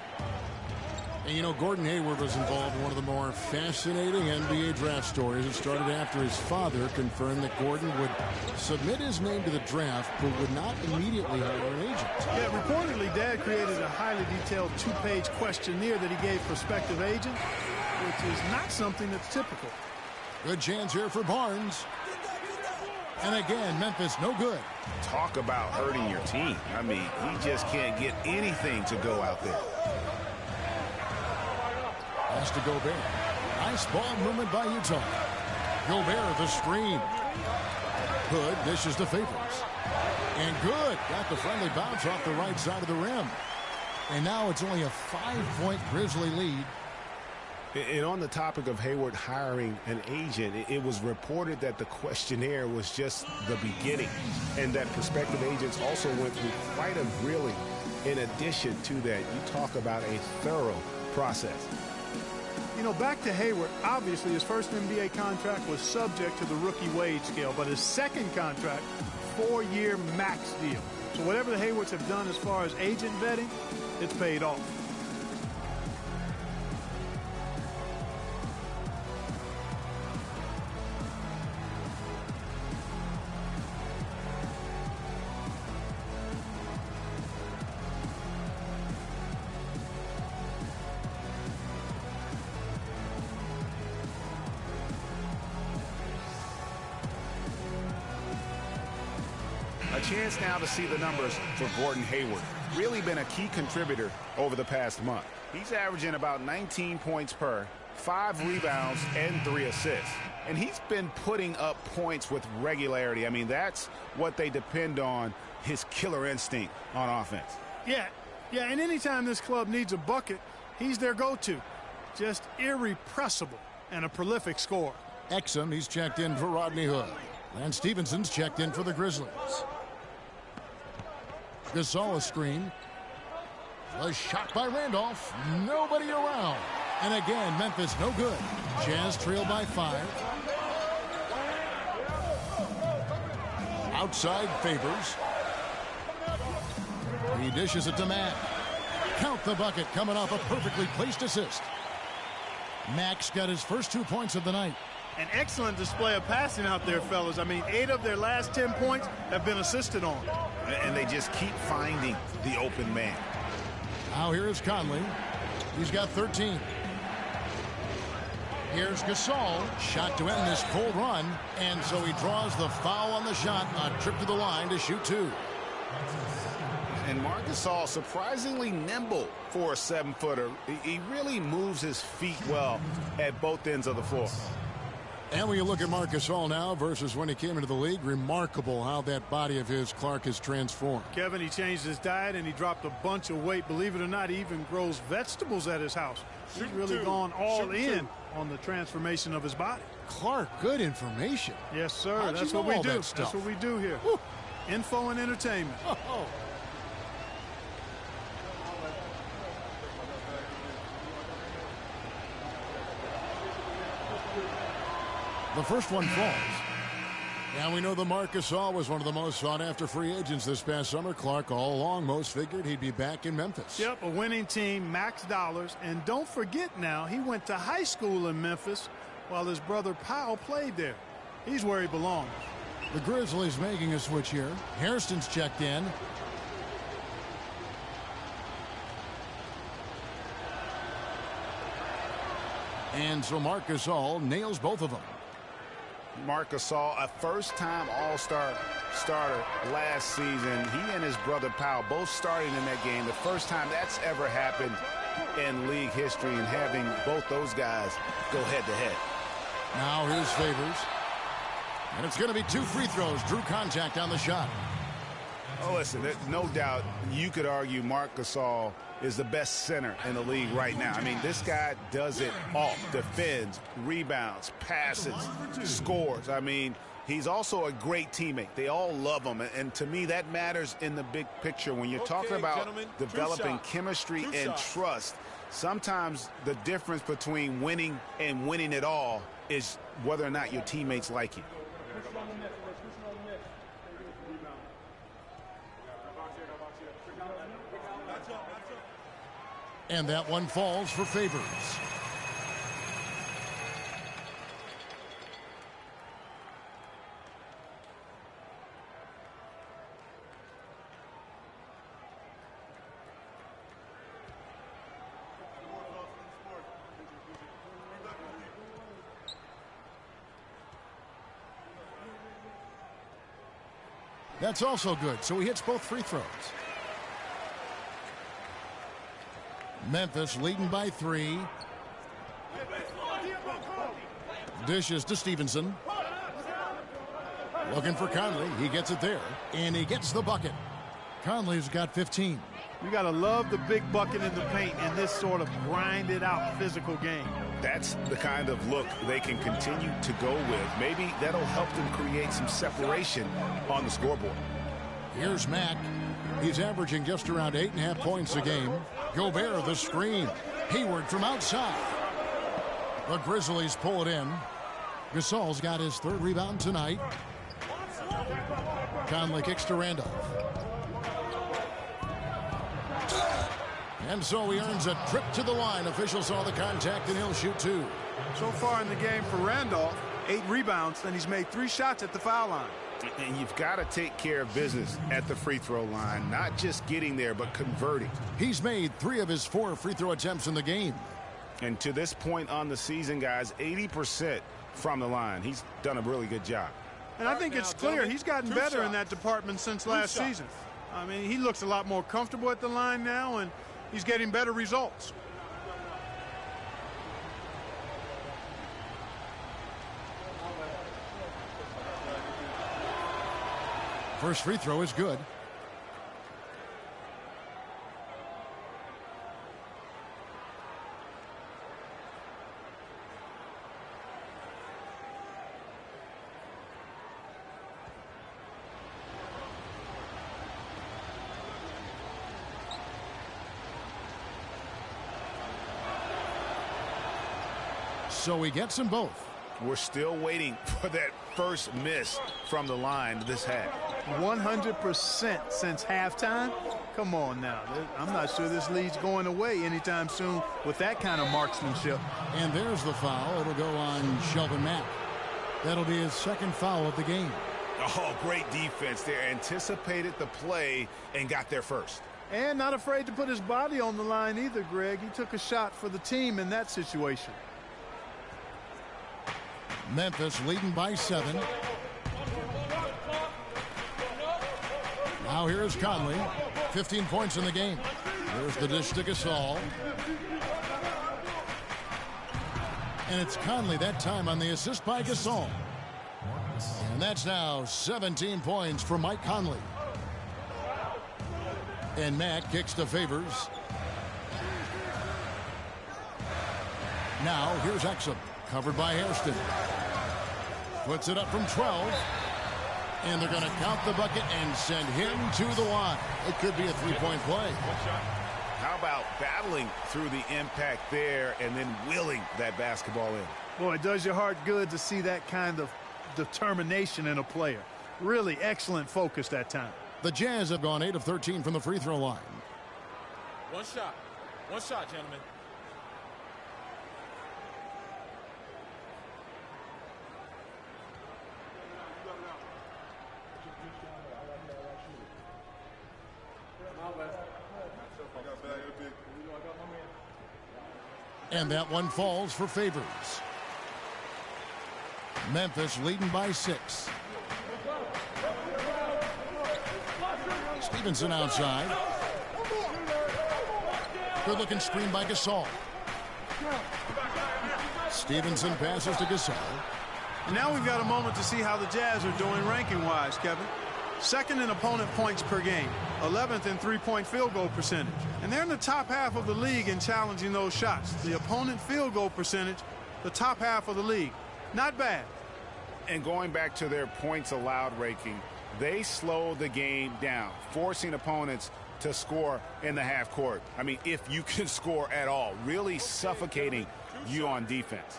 And you know, Gordon Hayward was involved in one of the more fascinating NBA draft stories. It started after his father confirmed that Gordon would submit his name to the draft, but would not immediately hire an agent. Yeah, reportedly, Dad created a highly detailed 2-page questionnaire that he gave prospective agents, which is not something that's typical. Good chance here for Barnes. And again, Memphis no good. Talk about hurting your team. I mean, he just can't get anything to go out there. Pass to Gobert. Nice ball movement by Utah. Gobert the screen. Hood dishes to Favors. And good. Got the friendly bounce off the right side of the rim. And now it's only a 5-point Grizzly lead. And on the topic of Hayward hiring an agent, it was reported that the questionnaire was just the beginning and that prospective agents also went through quite a grilling. In addition to that, you talk about a thorough process. You know, back to Hayward, obviously his first NBA contract was subject to the rookie wage scale, but his second contract, 4-year max deal. So whatever the Haywards have done as far as agent vetting, it's paid off. A chance now to see the numbers for Gordon Hayward. Really been a key contributor over the past month. He's averaging about 19 points per, 5 rebounds, and 3 assists. And he's been putting up points with regularity. I mean, that's what they depend on, his killer instinct on offense. Yeah, and anytime this club needs a bucket, he's their go-to. Just irrepressible and a prolific scorer. Exum, he's checked in for Rodney Hood. Lance Stephenson's checked in for the Grizzlies. Gasol a screen. A shot by Randolph. Nobody around. And again, Memphis no good. Jazz trail by 5. Outside Favors. He dishes it to Mack. Count the bucket coming off a perfectly placed assist. Mack's got his first 2 points of the night. An excellent display of passing out there, fellas. I mean, 8 of their last 10 points have been assisted on. And they just keep finding the open man. Now here's Conley. He's got 13. Here's Gasol. Shot to end this cold run. And so he draws the foul on the shot. A trip to the line to shoot 2. And Marc Gasol surprisingly nimble for a 7-footer. He really moves his feet well at both ends of the floor. And when you look at Marc Gasol now versus when he came into the league, remarkable how that body of his, Clark, has transformed. Kevin, he changed his diet and he dropped a bunch of weight. Believe it or not, he even grows vegetables at his house. He's really gone all in on the transformation of his body. Clark, good information. Yes, sir. How'd That's you what know we all do. that stuff? That's what we do here. Woo. Info and entertainment. Oh. The first one falls. And we know that Marc Gasol was one of the most sought-after free agents this past summer. Clark, all along, most figured he'd be back in Memphis. Yep, a winning team, max dollars. And don't forget now, he went to high school in Memphis while his brother Powell played there. He's where he belongs. The Grizzlies making a switch here. Hairston's checked in. And so Marc Gasol nails both of them. Marc Gasol, a first-time All-Star starter last season. He and his brother Powell both starting in that game. The first time that's ever happened in league history, and having both those guys go head-to-head. Now here's Favors. And it's going to be 2 free throws. Drew contact on the shot. Oh, listen, there's no doubt you could argue Marc Gasol is the best center in the league right now. I mean, this guy does it all. Defends, rebounds, passes, scores. I mean, he's also a great teammate. They all love him. And to me, that matters in the big picture. When you're talking about developing chemistry and trust, sometimes the difference between winning and winning it all is whether or not your teammates like you. And that one falls for Favors. That's also good, so he hits both free throws. Memphis leading by 3. Dishes to Stevenson. Looking for Conley. He gets it there, and he gets the bucket. Conley's got 15. You got to love the big bucket in the paint in this sort of grinded-out physical game. That's the kind of look they can continue to go with. Maybe that'll help them create some separation on the scoreboard. Here's Mack. He's averaging just around 8.5 points a game. Gobert the screen. Hayward from outside. The Grizzlies pull it in. Gasol's got his 3rd rebound tonight. Conley kicks to Randolph. And so he earns a trip to the line. Officials saw the contact, and he'll shoot 2. So far in the game for Randolph, 8 rebounds, and he's made 3 shots at the foul line. And you've got to take care of business at the free throw line, not just getting there, but converting. He's made 3 of his 4 free throw attempts in the game. And to this point on the season, guys, 80% from the line. He's done a really good job. And I think it's clear he's gotten better in that department since last season. I mean, he looks a lot more comfortable at the line now, and he's getting better results. First free throw is good. So he gets them both. We're still waiting for that first miss from the line this half. 100% since halftime? Come on now. I'm not sure this lead's going away anytime soon with that kind of marksmanship. And there's the foul. It'll go on Shelvin Mack. That'll be his 2nd foul of the game. Oh, great defense there. Anticipated the play and got there first. And not afraid to put his body on the line either, Greg. He took a shot for the team in that situation. Memphis leading by 7. Now here's Conley. 15 points in the game. Here's the dish to Gasol. And it's Conley that time on the assist by Gasol. And that's now 17 points for Mike Conley. And Mack kicks to Favors. Now here's Exum. Covered by Hairston. Puts it up from 12. And they're going to count the bucket and send him to the line. It could be a 3-point play. How about battling through the impact there and then willing that basketball in? Boy, it does your heart good to see that kind of determination in a player. Really excellent focus that time. The Jazz have gone 8 of 13 from the free throw line. One shot, gentlemen. And that one falls for Favors. Memphis leading by 6. Stevenson outside. Good-looking screen by Gasol. Stevenson passes to Gasol. And now we've got a moment to see how the Jazz are doing ranking-wise, Kevin. Second in opponent points per game, 11th in three-point field goal percentage. And they're in the top half of the league in challenging those shots. The opponent field goal percentage, the top half of the league. Not bad. And going back to their points allowed ranking, they slowed the game down, forcing opponents to score in the half court. I mean, if you can score at all, really suffocating you on defense.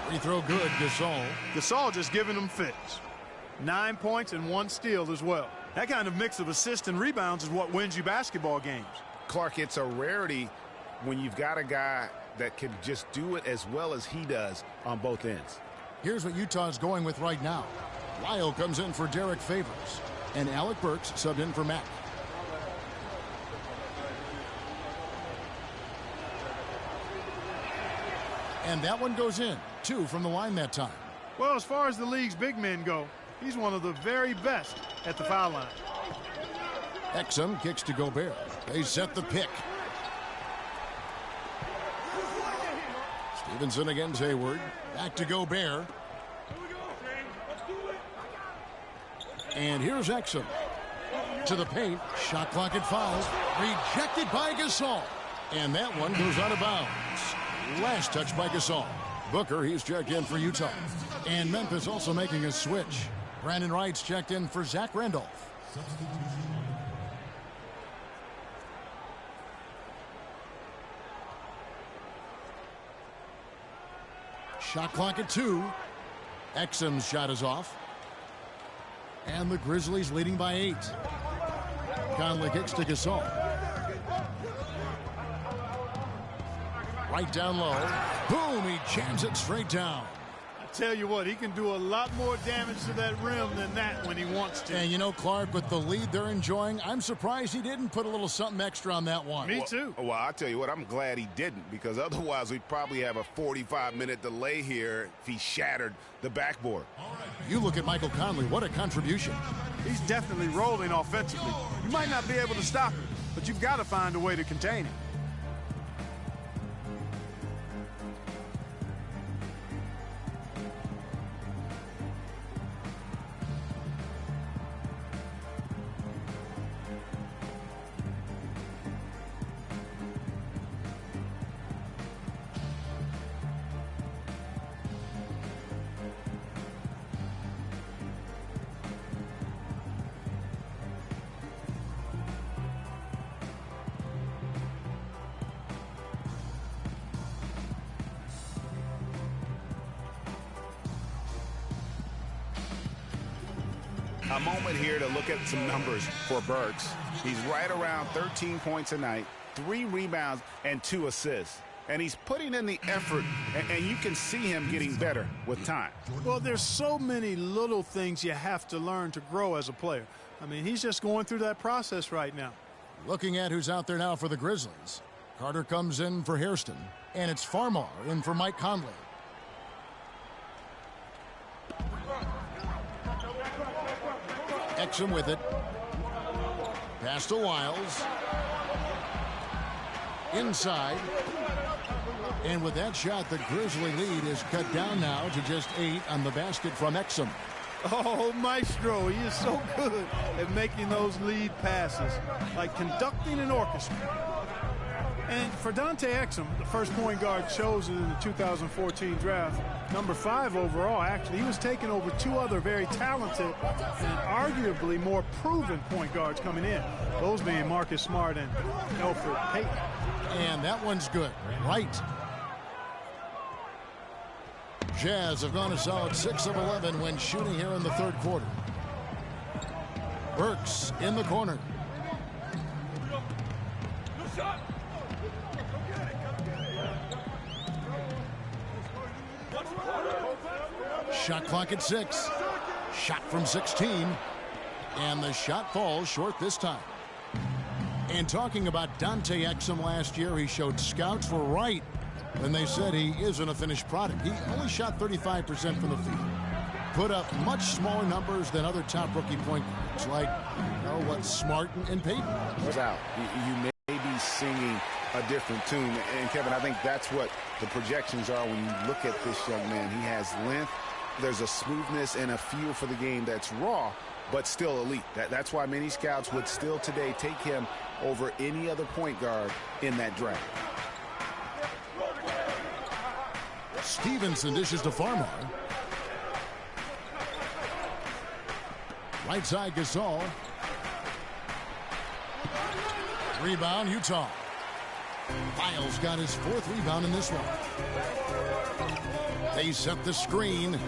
Free throw good, Gasol. Gasol just giving them fits. 9 points and 1 steal as well. That kind of mix of assists and rebounds is what wins you basketball games. Clark, it's a rarity when you've got a guy that can just do it as well as he does on both ends. Here's what Utah's going with right now. Lyle comes in for Derek Favors, and Alec Burks subbed in for Mack. And that one goes in. 2 from the line that time. Well, as far as the league's big men go, he's one of the very best at the foul line. Exum kicks to Gobert. They set the pick. Stevenson against Hayward. Back to Gobert. And here's Exum. To the paint. Shot clock at 5. Rejected by Gasol. And that one goes out of bounds. Last touch by Gasol. Booker, he's checked in for Utah. And Memphis also making a switch. Brandon Wright's checked in for Zach Randolph. Shot clock at 2. Exum's shot is off. And the Grizzlies leading by 8. Conley kicks to Gasol. Right down low. Boom, he jams it straight down. I tell you what, he can do a lot more damage to that rim than that when he wants to. And you know, Clark, with the lead they're enjoying, I'm surprised he didn't put a little something extra on that one. Me too. Well, I'll tell you what, I'm glad he didn't, because otherwise we'd probably have a 45-minute delay here if he shattered the backboard. You look at Michael Conley, what a contribution. He's definitely rolling offensively. You might not be able to stop him, but you've got to find a way to contain him. A moment here to look at some numbers for Burks. He's right around 13 points a night, 3 rebounds, and 2 assists. And he's putting in the effort, and you can see him getting better with time. Well, there's so many little things you have to learn to grow as a player. I mean, he's just going through that process right now. Looking at who's out there now for the Grizzlies. Carter comes in for Hairston, and it's Farmar in for Mike Conley. Exum with it. Pass to Wiles. Inside. And with that shot, the Grizzly lead is cut down now to just 8 on the basket from Exum. Oh, Maestro, he is so good at making those lead passes, like conducting an orchestra. And for Dante Exum, the first point guard chosen in the 2014 draft, number 5 overall, actually, he was taken over 2 other very talented and arguably more proven point guards coming in, those being Marcus Smart and Elfrid Payton. And that one's good. Right. Jazz have gone a solid 6 of 11 when shooting here in the third quarter. Burks in the corner. Shot clock at 6. Shot from 16. And the shot falls short this time. And talking about Dante Exum last year, he showed scouts were right when they said he isn't a finished product. He only shot 35% from the field. Put up much smaller numbers than other top rookie point guards like, Smart and Payton. Out. You may be singing a different tune. And, Kevin, I think that's what the projections are when you look at this young man. He has length. There's a smoothness and a feel for the game that's raw, but still elite. That's why many scouts would still today take him over any other point guard in that draft. Stevenson dishes to Farmar. Right side Gasol. Rebound Utah. Miles got his 4th rebound in this one. They set the screen.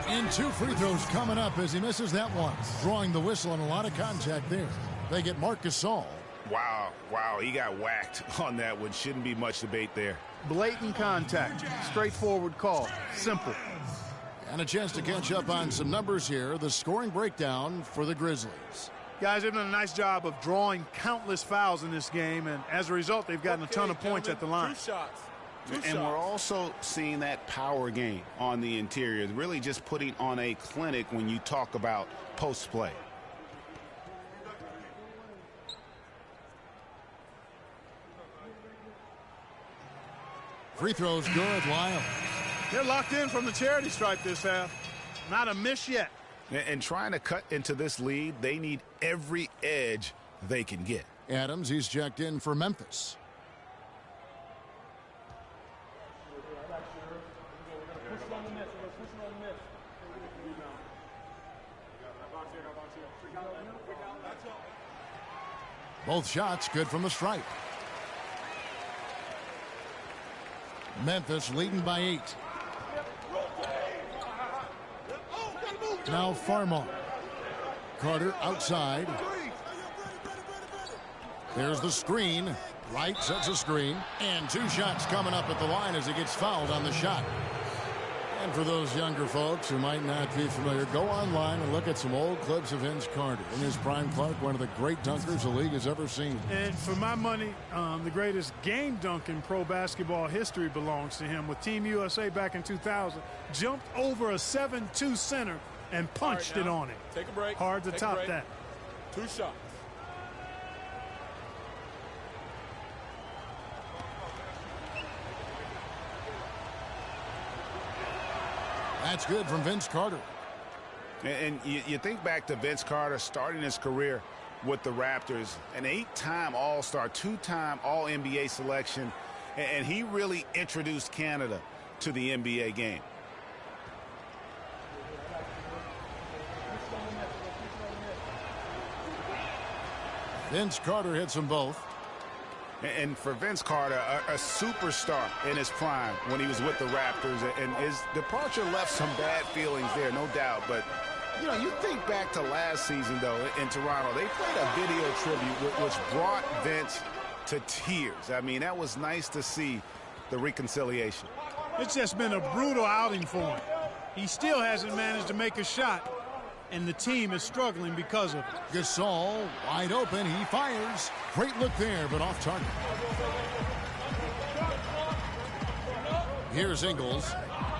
And 2 free throws coming up as he misses that one. Drawing the whistle and a lot of contact there. They get Marc Gasol. Wow, he got whacked on that one. Shouldn't be much debate there. Blatant contact. Straightforward call. Simple. And a chance to catch up on some numbers here. The scoring breakdown for the Grizzlies. Guys, they've done a nice job of drawing countless fouls in this game, and as a result, they've gotten a ton of points at the line. 2 shots. And we're also seeing that power game on the interior, really just putting on a clinic when you talk about post play. Free throws good, Lyle. They're locked in from the charity stripe this half. Not a miss yet. And trying to cut into this lead, they need every edge they can get. Adams, he's checked in for Memphis. Both shots good from the stripe. Memphis leading by 8. Now Farmar. Carter outside. There's the screen. Wright sets a screen. And 2 shots coming up at the line as he gets fouled on the shot. And for those younger folks who might not be familiar, go online and look at some old clips of Vince Carter. In his prime, Clark, one of the great dunkers the league has ever seen. And for my money, the greatest game dunk in pro basketball history belongs to him. With Team USA back in 2000, jumped over a 7-2 center and punched it on it. Take a break. Hard to top that. 2 shots. That's good from Vince Carter. And you think back to Vince Carter starting his career with the Raptors, an 8-time All-Star, 2-time All-NBA selection, and he really introduced Canada to the NBA game. Vince Carter hits them both. And for Vince Carter, a superstar in his prime when he was with the Raptors, and his departure left some bad feelings there, no doubt. But, you think back to last season, though, in Toronto, they played a video tribute which brought Vince to tears. I mean, that was nice to see the reconciliation. It's just been a brutal outing for him. He still hasn't managed to make a shot, and the team is struggling because of it. Gasol wide open. He fires. Great look there, but off target. Here's Ingles.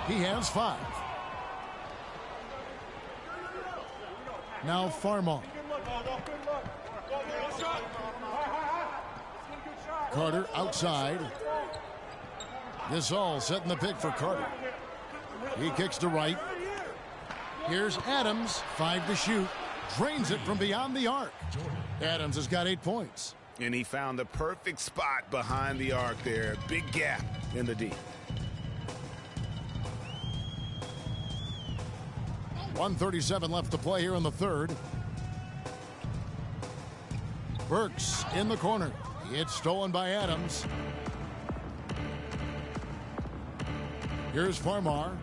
He has 5. Now Farmar. Carter outside. Gasol setting the pick for Carter. He kicks to right. Here's Adams, 5 to shoot. Drains it from beyond the arc. Adams has got 8 points. And he found the perfect spot behind the arc there. Big gap in the D. 1:37 left to play here in the third. Burks in the corner. It's stolen by Adams. Here's Farmar.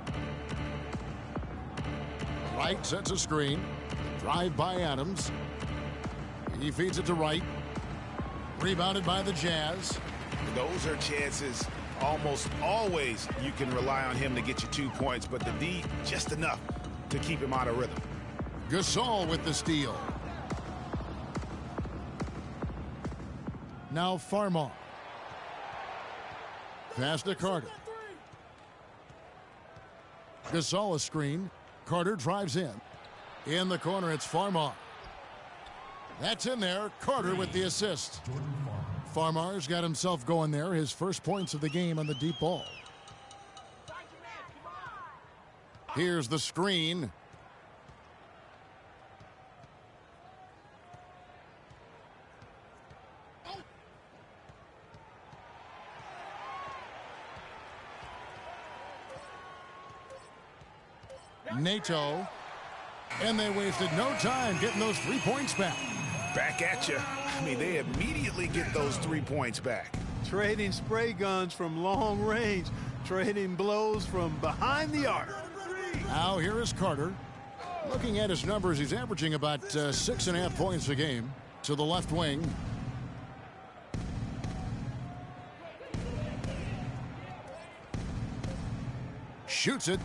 Wright sets a screen. Drive by Adams. He feeds it to Wright. Rebounded by the Jazz. Those are chances almost always you can rely on him to get you 2 points, but the D just enough to keep him out of rhythm. Gasol with the steal. Now Farmar. Pass to Carter. Gasol a screen. Carter drives in. In the corner, it's Farmar. That's in there. Carter with the assist. Farmar's got himself going there. His first points of the game on the deep ball. Here's the screen. Nato. And they wasted no time getting those 3 points back. Back at you. I mean, they immediately get those 3 points back. Trading spray guns from long range. Trading blows from behind the arc. Now here is Carter. Looking at his numbers, he's averaging about 6.5 points a game. To the left wing. Shoots it.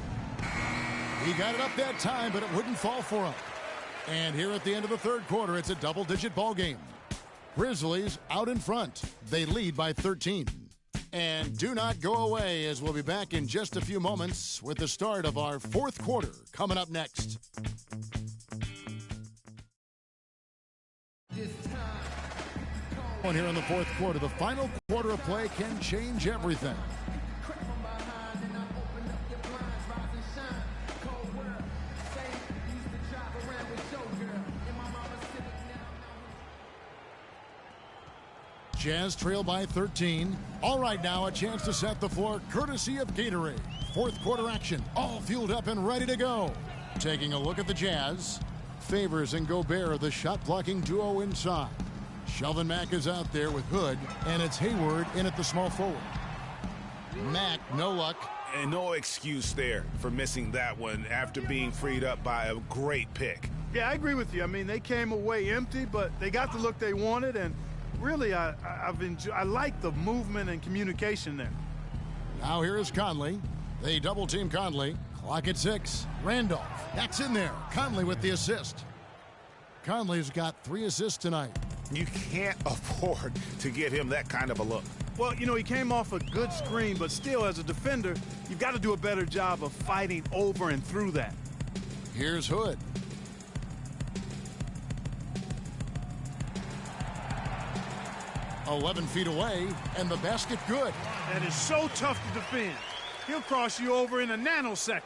He got it up that time, but it wouldn't fall for him. And here at the end of the third quarter, it's a double-digit ball game. Grizzlies out in front. They lead by 13. And do not go away, as we'll be back in just a few moments with the start of our fourth quarter coming up next. Here in the fourth quarter, the final quarter of play can change everything. Jazz trail by 13. All right, now a chance to set the floor courtesy of Gatorade. Fourth quarter action, all fueled up and ready to go. Taking a look at the Jazz. Favors and Gobert, the shot-blocking duo inside. Shelvin Mack is out there with Hood, and it's Hayward in at the small forward. Mack, no luck. And no excuse there for missing that one after being freed up by a great pick. Yeah, I agree with you. I mean, they came away empty, but they got the look they wanted, and really, I like the movement and communication there. Now here is Conley. They double-team Conley. Clock at 6. Randolph. That's in there. Conley with the assist. Conley's got 3 assists tonight. You can't afford to get him that kind of a look. Well, you know, he came off a good screen, but still, as a defender, you've got to do a better job of fighting over and through that. Here's Hood. "11 feet away, and the basket good." That is so tough to defend. He'll cross you over in a nanosecond.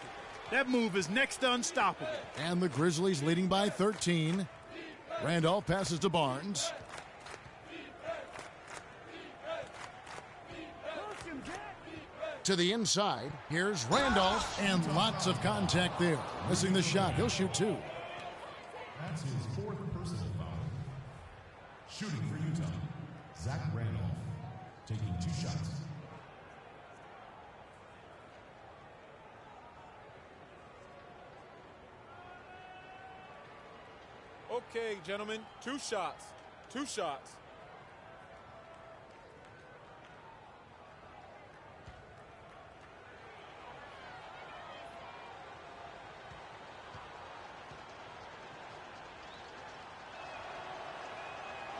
That move is next to unstoppable. And the Grizzlies leading by 13. Randolph passes to Barnes. To the inside. Here's Randolph, and lots of contact there. Missing the shot. He'll shoot 2. That's his 4th personal foul. Shooting for Utah, Zach Randolph, taking 2 shots. Okay, gentlemen, 2 shots. 2 shots.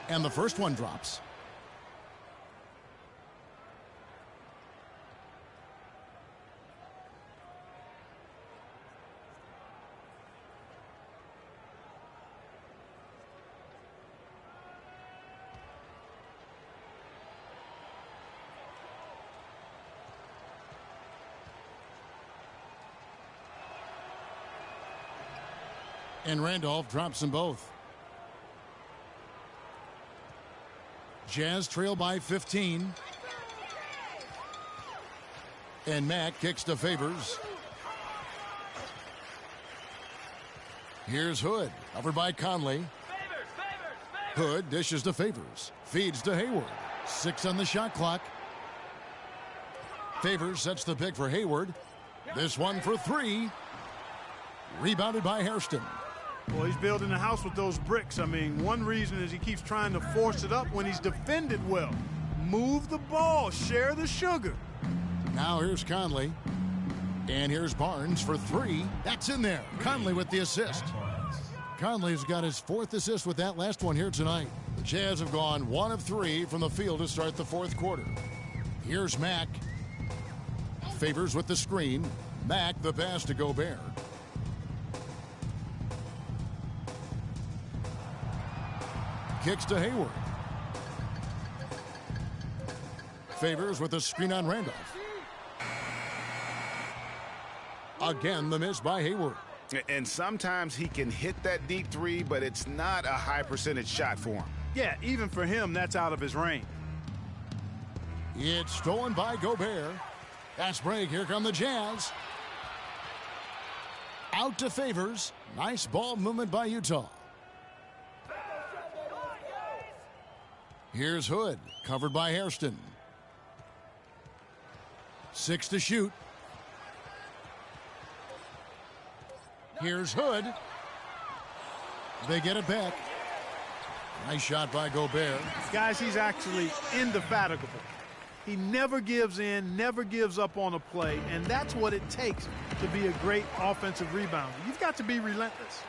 And the first one drops. And Randolph drops them both. Jazz trail by 15. And Mack kicks to Favors. Here's Hood, covered by Conley. Hood dishes to Favors. Feeds to Hayward. 6 on the shot clock. Favors sets the pick for Hayward. This one for 3. Rebounded by Hairston. Well, he's building a house with those bricks. I mean, one reason is he keeps trying to force it up when he's defended well. Move the ball, share the sugar. Now here's Conley. And here's Barnes for 3. That's in there. Conley with the assist. Conley's got his 4th assist with that last one here tonight. The Jazz have gone 1 of 3 from the field to start the 4th quarter. Here's Mack. Favors with the screen. Mack the pass to Gobert. Kicks to Hayward. Favors with the screen on Randolph. Again, the miss by Hayward. And sometimes he can hit that deep 3, but it's not a high percentage shot for him. Yeah, even for him, that's out of his range. It's stolen by Gobert. Fast break. Here come the Jazz. Out to Favors. Nice ball movement by Utah. Here's Hood. Covered by Hairston. 6 to shoot. Here's Hood. They get it back. Nice shot by Gobert. Guys, he's actually indefatigable. He never gives in, never gives up on a play, and that's what it takes to be a great offensive rebounder. You've got to be relentless.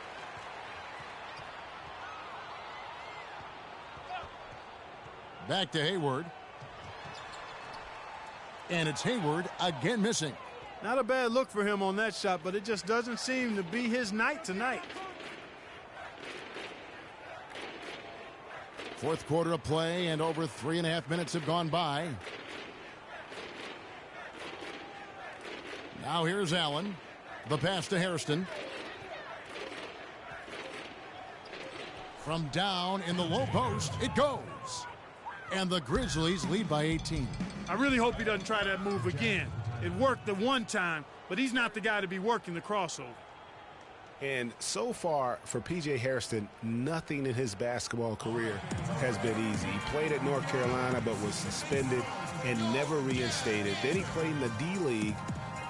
Back to Hayward. And it's Hayward again missing. Not a bad look for him on that shot, but it just doesn't seem to be his night tonight. 4th quarter of play, and over 3.5 minutes have gone by. Now here's Allen. The pass to Hairston. From down in the low post, it goes. And the Grizzlies lead by 18. I really hope he doesn't try that move again. It worked the one time, but he's not the guy to be working the crossover. And so far, for P.J. Hairston, nothing in his basketball career has been easy. He played at North Carolina but was suspended and never reinstated. Then he played in the D-League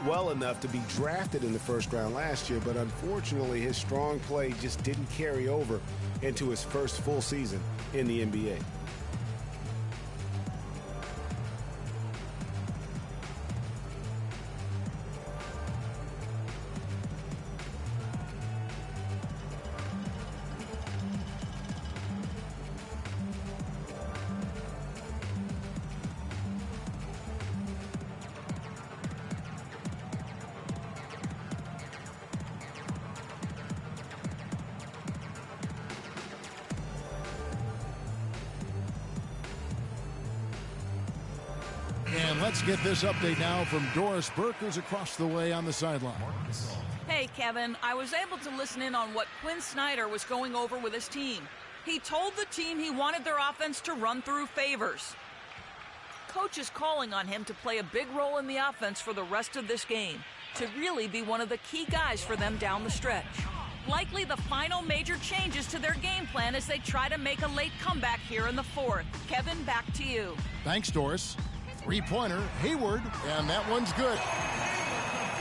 well enough to be drafted in the first round last year, but unfortunately his strong play just didn't carry over into his first full season in the NBA. And let's get this update now from Doris Burke, who's across the way on the sideline. Hey, Kevin, I was able to listen in on what Quinn Snyder was going over with his team. He told the team he wanted their offense to run through Favors. Coach is calling on him to play a big role in the offense for the rest of this game, to really be one of the key guys for them down the stretch. Likely the final major changes to their game plan as they try to make a late comeback here in the 4th. Kevin, back to you. Thanks, Doris. 3-pointer, Hayward, and that one's good.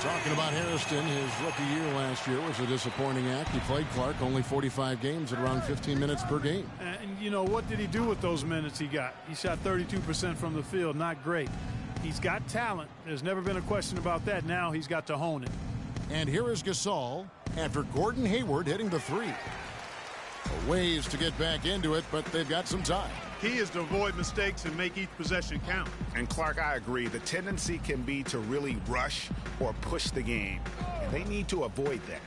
Talking about Hairston, his rookie year last year was a disappointing act. He played Clark only 45 games at around 15 minutes per game. And, you know, what did he do with those minutes he got? He shot 32% from the field. Not great. He's got talent. There's never been a question about that. Now he's got to hone it. And here is Gasol after Gordon Hayward hitting the 3. A ways to get back into it, but they've got some time. Key is to avoid mistakes and make each possession count. And Clark, I agree. The tendency can be to really rush or push the game. And they need to avoid that.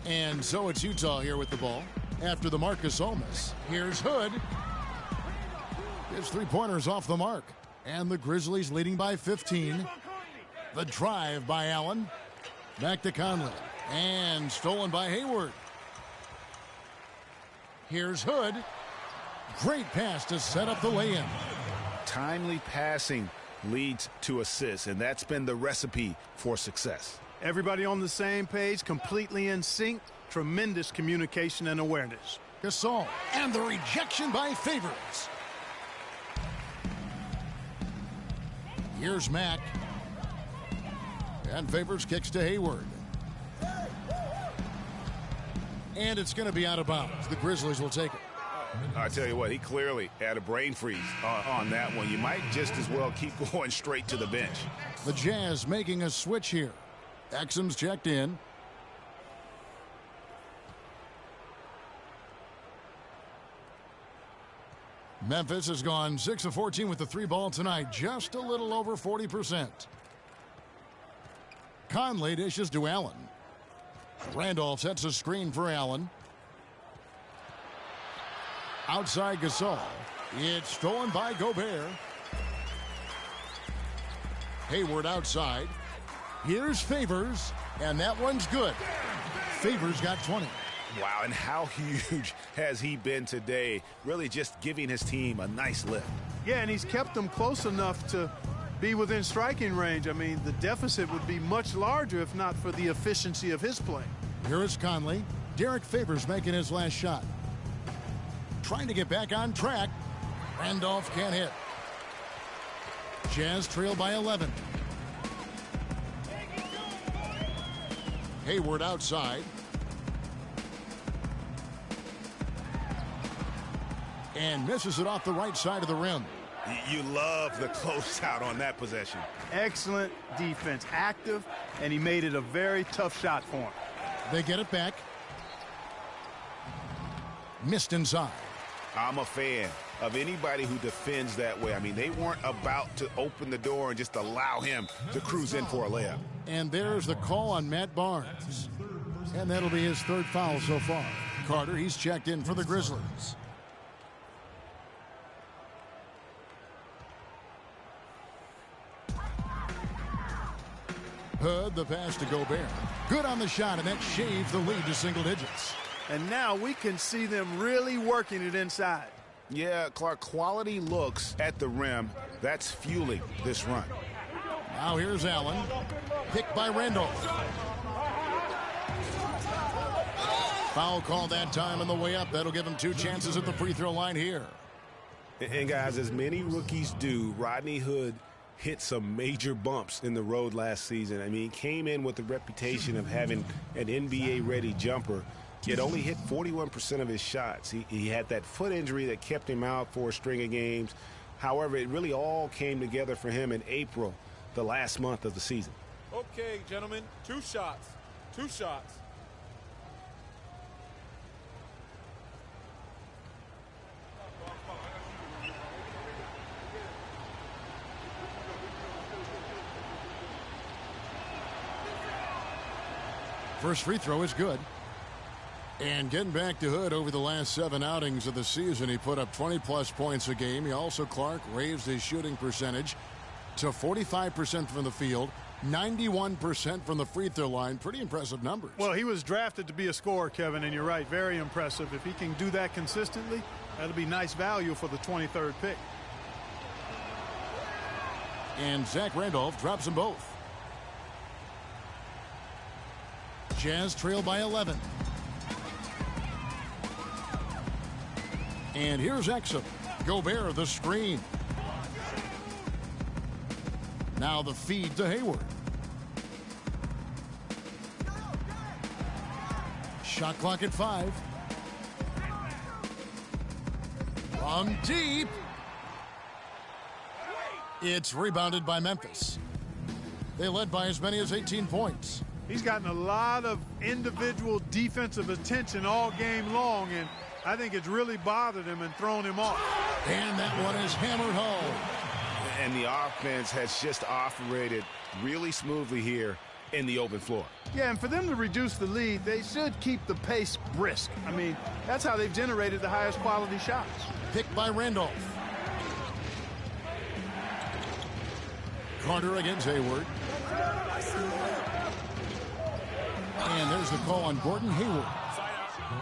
And so it's Utah here with the ball after the Marc Gasol miss. Here's Hood. His 3-pointers off the mark. And the Grizzlies leading by 15. The drive by Allen. Back to Conley. And stolen by Hayward. Here's Hood. Great pass to set up the lay-in. Timely passing leads to assists, and that's been the recipe for success. Everybody on the same page, completely in sync. Tremendous communication and awareness. Gasol, and the rejection by Favors. Here's Mack. And Favors kicks to Hayward. And it's going to be out of bounds. The Grizzlies will take it. I tell you what, he clearly had a brain freeze on that one. You might just as well keep going straight to the bench. The Jazz making a switch here. Exum's checked in. Memphis has gone 6 of 14 with the 3-ball tonight, just a little over 40%. Conley dishes to Allen. Randolph sets a screen for Allen. Outside Gasol. It's stolen by Gobert. Hayward outside. Here's Favors, and that one's good. Favors got 20. Wow, and how huge has he been today? Really just giving his team a nice lift. Yeah, and he's kept them close enough to be within striking range. I mean, the deficit would be much larger if not for the efficiency of his play. Here is Conley. Derek Favors making his last shot. Trying to get back on track. Randolph can't hit. Jazz trail by 11. Hayward outside. And misses it off the right side of the rim. You love the closeout on that possession. Excellent defense. Active, and he made it a very tough shot for him. They get it back. Missed inside. I'm a fan of anybody who defends that way. I mean, they weren't about to open the door and just allow him to cruise in for a layup. And there's the call on Matt Barnes. And that'll be his third foul so far. Carter, he's checked in for the Grizzlies. Hood, the pass to Gobert. Good on the shot, and that shaves the lead to single digits. And now we can see them really working it inside. Yeah, Clark, quality looks at the rim. That's fueling this run. Now here's Allen. Picked by Randolph. Foul call that time on the way up. That'll give him 2 chances at the free throw line here. And guys, as many rookies do, Rodney Hood hit some major bumps in the road last season. I mean, he came in with the reputation of having an NBA-ready jumper. He had only hit 41% of his shots. He had that foot injury that kept him out for a string of games. However, it really all came together for him in April, the last month of the season. Okay, gentlemen, 2 shots. 2 shots. First free throw is good. And getting back to Hood, over the last 7 outings of the season, he put up 20-plus points a game. He also, Clark, raised his shooting percentage to 45% from the field, 91% from the free throw line. Pretty impressive numbers. Well, he was drafted to be a scorer, Kevin, and you're right, very impressive. If he can do that consistently, that'll be nice value for the 23rd pick. And Zach Randolph drops them both. Jazz trail by 11. And here's Exum. Gobert, the screen. Now the feed to Hayward. Shot clock at 5. From deep. It's rebounded by Memphis. They led by as many as 18 points. He's gotten a lot of individual defensive attention all game long, and I think it's really bothered him and thrown him off. And that one is hammered home. And the offense has just operated really smoothly here in the open floor. Yeah, and for them to reduce the lead, they should keep the pace brisk. I mean, that's how they've generated the highest quality shots. Picked by Randolph. Carter against Hayward. And there's the call on Gordon Hayward.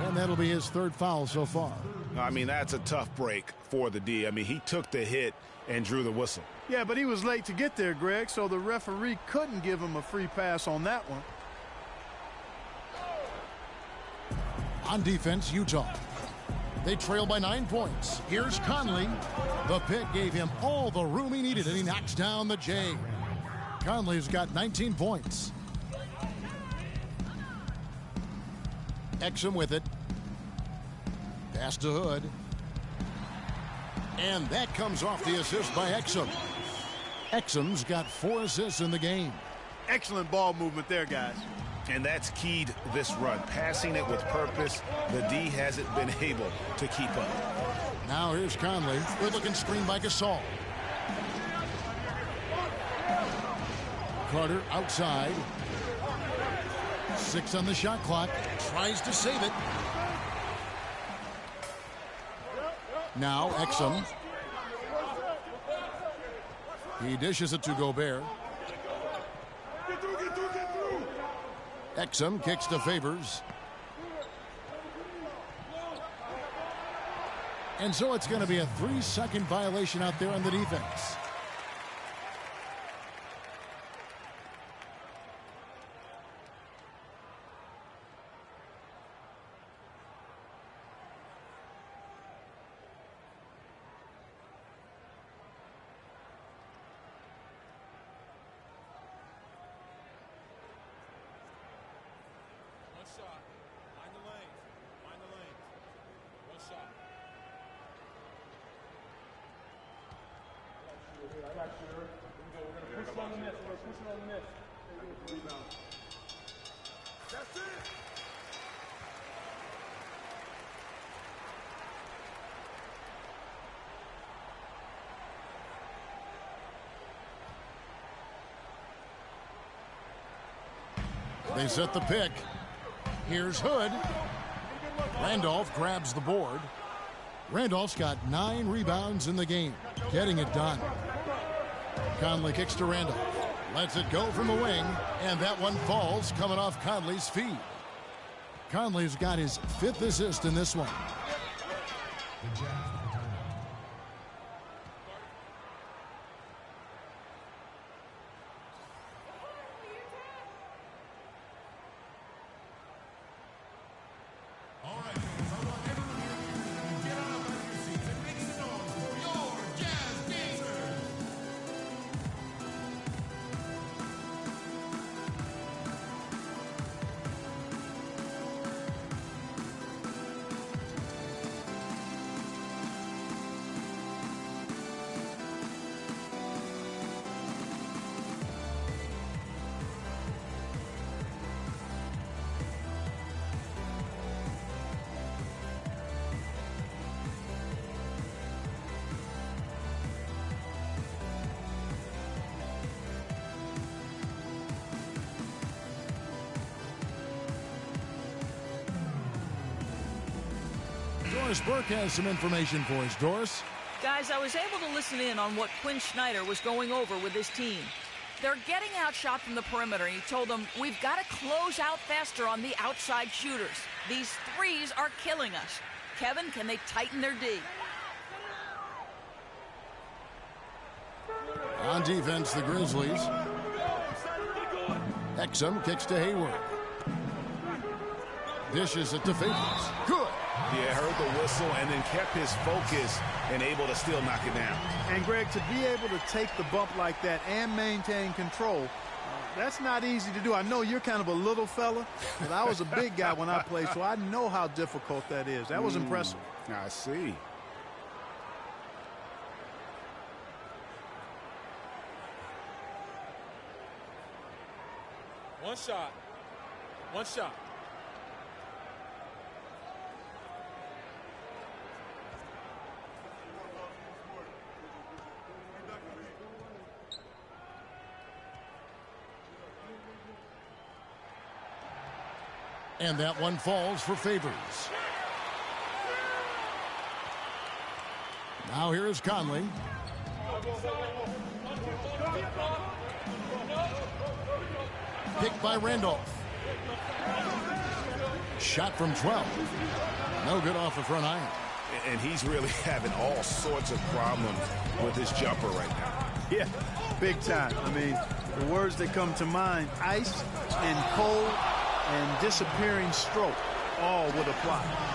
And that'll be his 3rd foul so far. I mean, that's a tough break for the D. I mean, he took the hit and drew the whistle. Yeah, but he was late to get there, Greg, so the referee couldn't give him a free pass on that one. On defense, Utah. They trail by 9 points. Here's Conley. The pick gave him all the room he needed, and he knocks down the J. Conley's got 19 points. Exum with it. Pass to Hood. And that comes off the assist by Exum. Exum's got 4 assists in the game. Excellent ball movement there, guys. And that's keyed this run. Passing it with purpose. The D hasn't been able to keep up. Now here's Conley. Good looking screen by Gasol. Carter outside. 6 on the shot clock. Tries to save it. Now Exum. He dishes it to Gobert. Exum kicks to Favors. And so it's going to be a 3-second violation out there on the defense. They set the pick. Here's Hood. Randolph grabs the board. Randolph's got 9 rebounds in the game, getting it done. Conley kicks to Randolph. Lets it go from the wing, and that one falls coming off Conley's feet. Conley's got his 5th assist in this one. Doris Burke has some information for us. Doris? Guys, I was able to listen in on what Quinn Snyder was going over with his team. They're getting outshot from the perimeter, and he told them, we've got to close out faster on the outside shooters. These threes are killing us. Kevin, can they tighten their D? On defense, the Grizzlies. Exum kicks to Hayward. Dishes it to Favors. Good. Yeah, heard the whistle and then kept his focus and able to still knock it down. And, Greg, to be able to take the bump like that and maintain control, that's not easy to do. I know you're kind of a little fella, but I was a big guy when I played, so I know how difficult that is. That was impressive. I see. One shot. One shot. And that one falls for Favors. Now here is Conley. Picked by Randolph. Shot from 12. No good off the front iron. And he's really having all sorts of problems with his jumper right now. Yeah, big time. I mean, the words that come to mind, ice and cold and disappearing stroke, all would apply.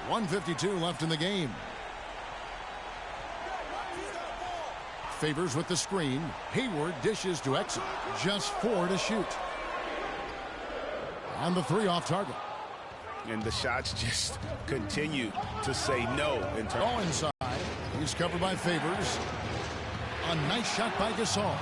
1:52 left in the game. Favors with the screen. Hayward dishes to Exum. Just 4 to shoot. And the 3 off target. And the shots just continue to say no. All inside. He's covered by Favors. A nice shot by Gasol.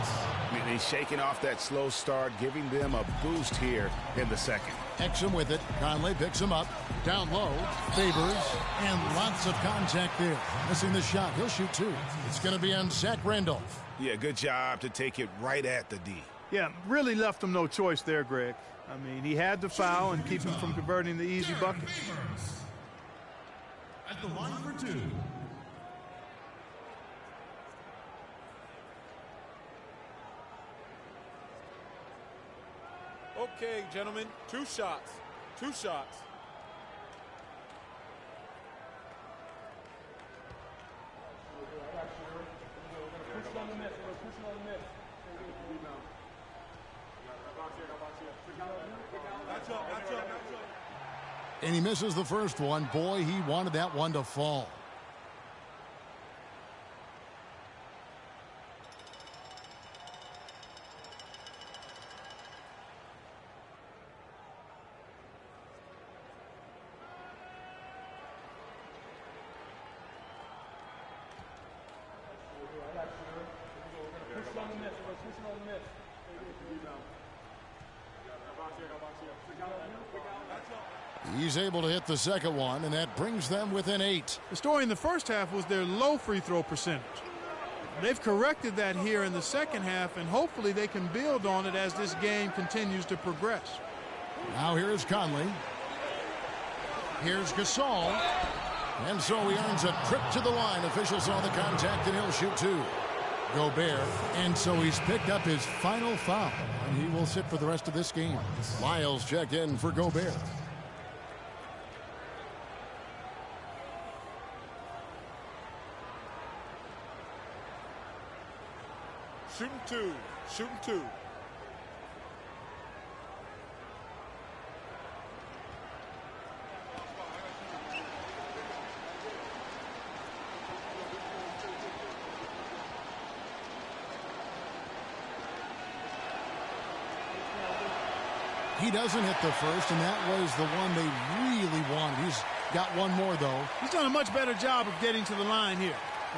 And he's shaking off that slow start, giving them a boost here in the second. Exum with it. Conley picks him up. Down low. Favors. And lots of contact there. Missing the shot. He'll shoot 2. It's going to be on Zach Randolph. Yeah, good job to take it right at the D. Yeah, really left him no choice there, Greg. I mean, he had to foul and keep him from converting the easy bucket. At the line for 2. Okay, gentlemen, 2 shots. 2 shots. And he misses the first one. Boy, he wanted that one to fall. He's able to hit the second one, and that brings them within 8. The story in the first half was their low free throw percentage. They've corrected that here in the second half, and hopefully they can build on it as this game continues to progress. Now here's Conley. Here's Gasol. And so he earns a trip to the line. Officials saw the contact, and he'll shoot 2. Gobert. And so he's picked up his final foul, and he will sit for the rest of this game. Lyles checked in for Gobert. Shooting 2. Shooting 2. He doesn't hit the first, and that was the one they really wanted. He's got one more, though. He's done a much better job of getting to the line here.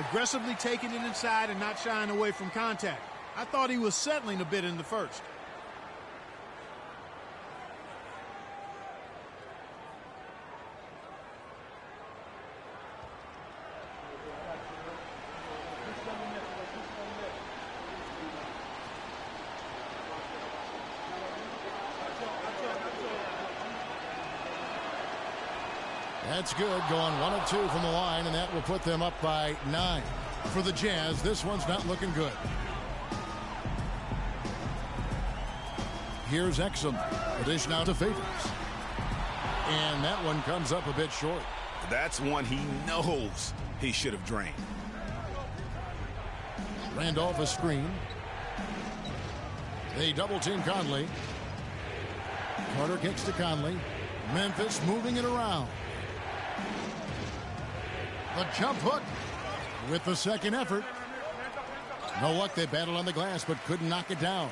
Aggressively taking it inside and not shying away from contact. I thought he was settling a bit in the first. That's good, going 1 of 2 from the line, and that will put them up by 9. For the Jazz, this one's not looking good. Here's Exum. A dish now to Favors. And that one comes up a bit short. That's one he knows he should have drained. Randolph a screen. They double team Conley. Carter kicks to Conley. Memphis moving it around. The jump hook with the second effort. No luck, they battled on the glass but couldn't knock it down.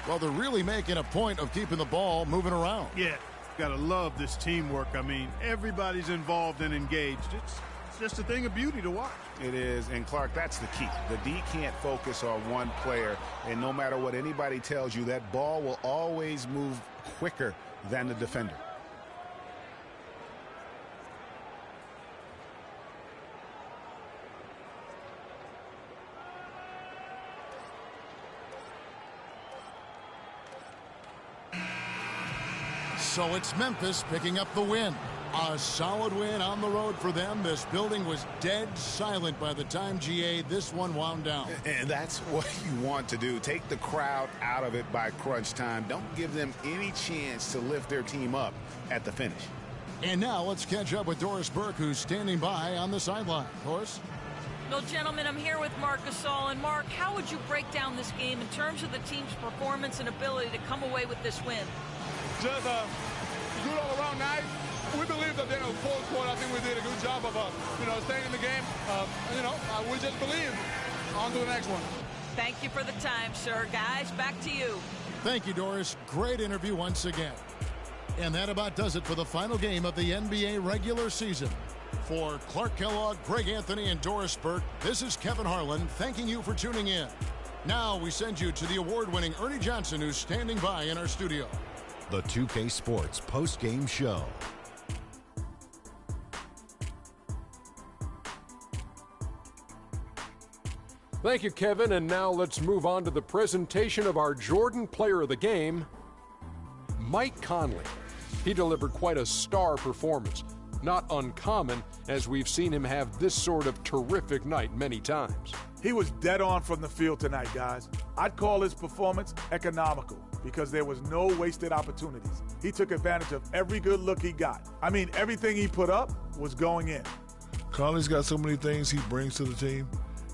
Well, they're really making a point of keeping the ball moving around. Yeah, gotta love this teamwork. I mean, everybody's involved and engaged. It's just a thing of beauty to watch. It is, and Clark, that's the key. The D can't focus on one player, and no matter what anybody tells you, that ball will always move quicker than the defender. So it's Memphis picking up the win. A solid win on the road for them. This building was dead silent by the time, GA, this one wound down. And that's what you want to do. Take the crowd out of it by crunch time. Don't give them any chance to lift their team up at the finish. And now let's catch up with Doris Burke, who's standing by on the sideline. Doris? Well, gentlemen, I'm here with Marc Gasol. And Mark, how would you break down this game in terms of the team's performance and ability to come away with this win? Just a good all-around night. we believe that, full squad, I think we did a good job of, staying in the game. We just believe. On to the next one. Thank you for the time, sir. Guys, back to you. Thank you, Doris. Great interview once again. And that about does it for the final game of the NBA regular season. For Clark Kellogg, Greg Anthony, and Doris Burke, this is Kevin Harlan thanking you for tuning in. Now we send you to the award-winning Ernie Johnson, who's standing by in our studio. The 2K Sports post-game show. Thank you, Kevin. And now let's move on to the presentation of our Jordan Player of the Game, Mike Conley. He delivered quite a star performance. Not uncommon, as we've seen him have this sort of terrific night many times. He was dead on from the field tonight, guys. I'd call his performance economical because there was no wasted opportunities. He took advantage of every good look he got. I mean, everything he put up was going in. Conley's got so many things he brings to the team.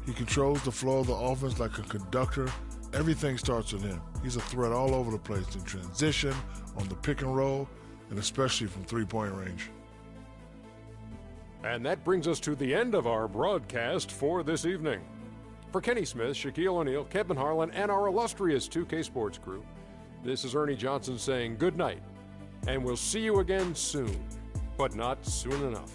He controls the flow of the offense like a conductor. Everything starts with him. He's a threat all over the place in transition, on the pick and roll, and especially from three-point range. And that brings us to the end of our broadcast for this evening. For Kenny Smith, Shaquille O'Neal, Kevin Harlan, and our illustrious 2K Sports crew, this is Ernie Johnson saying good night, and we'll see you again soon, but not soon enough.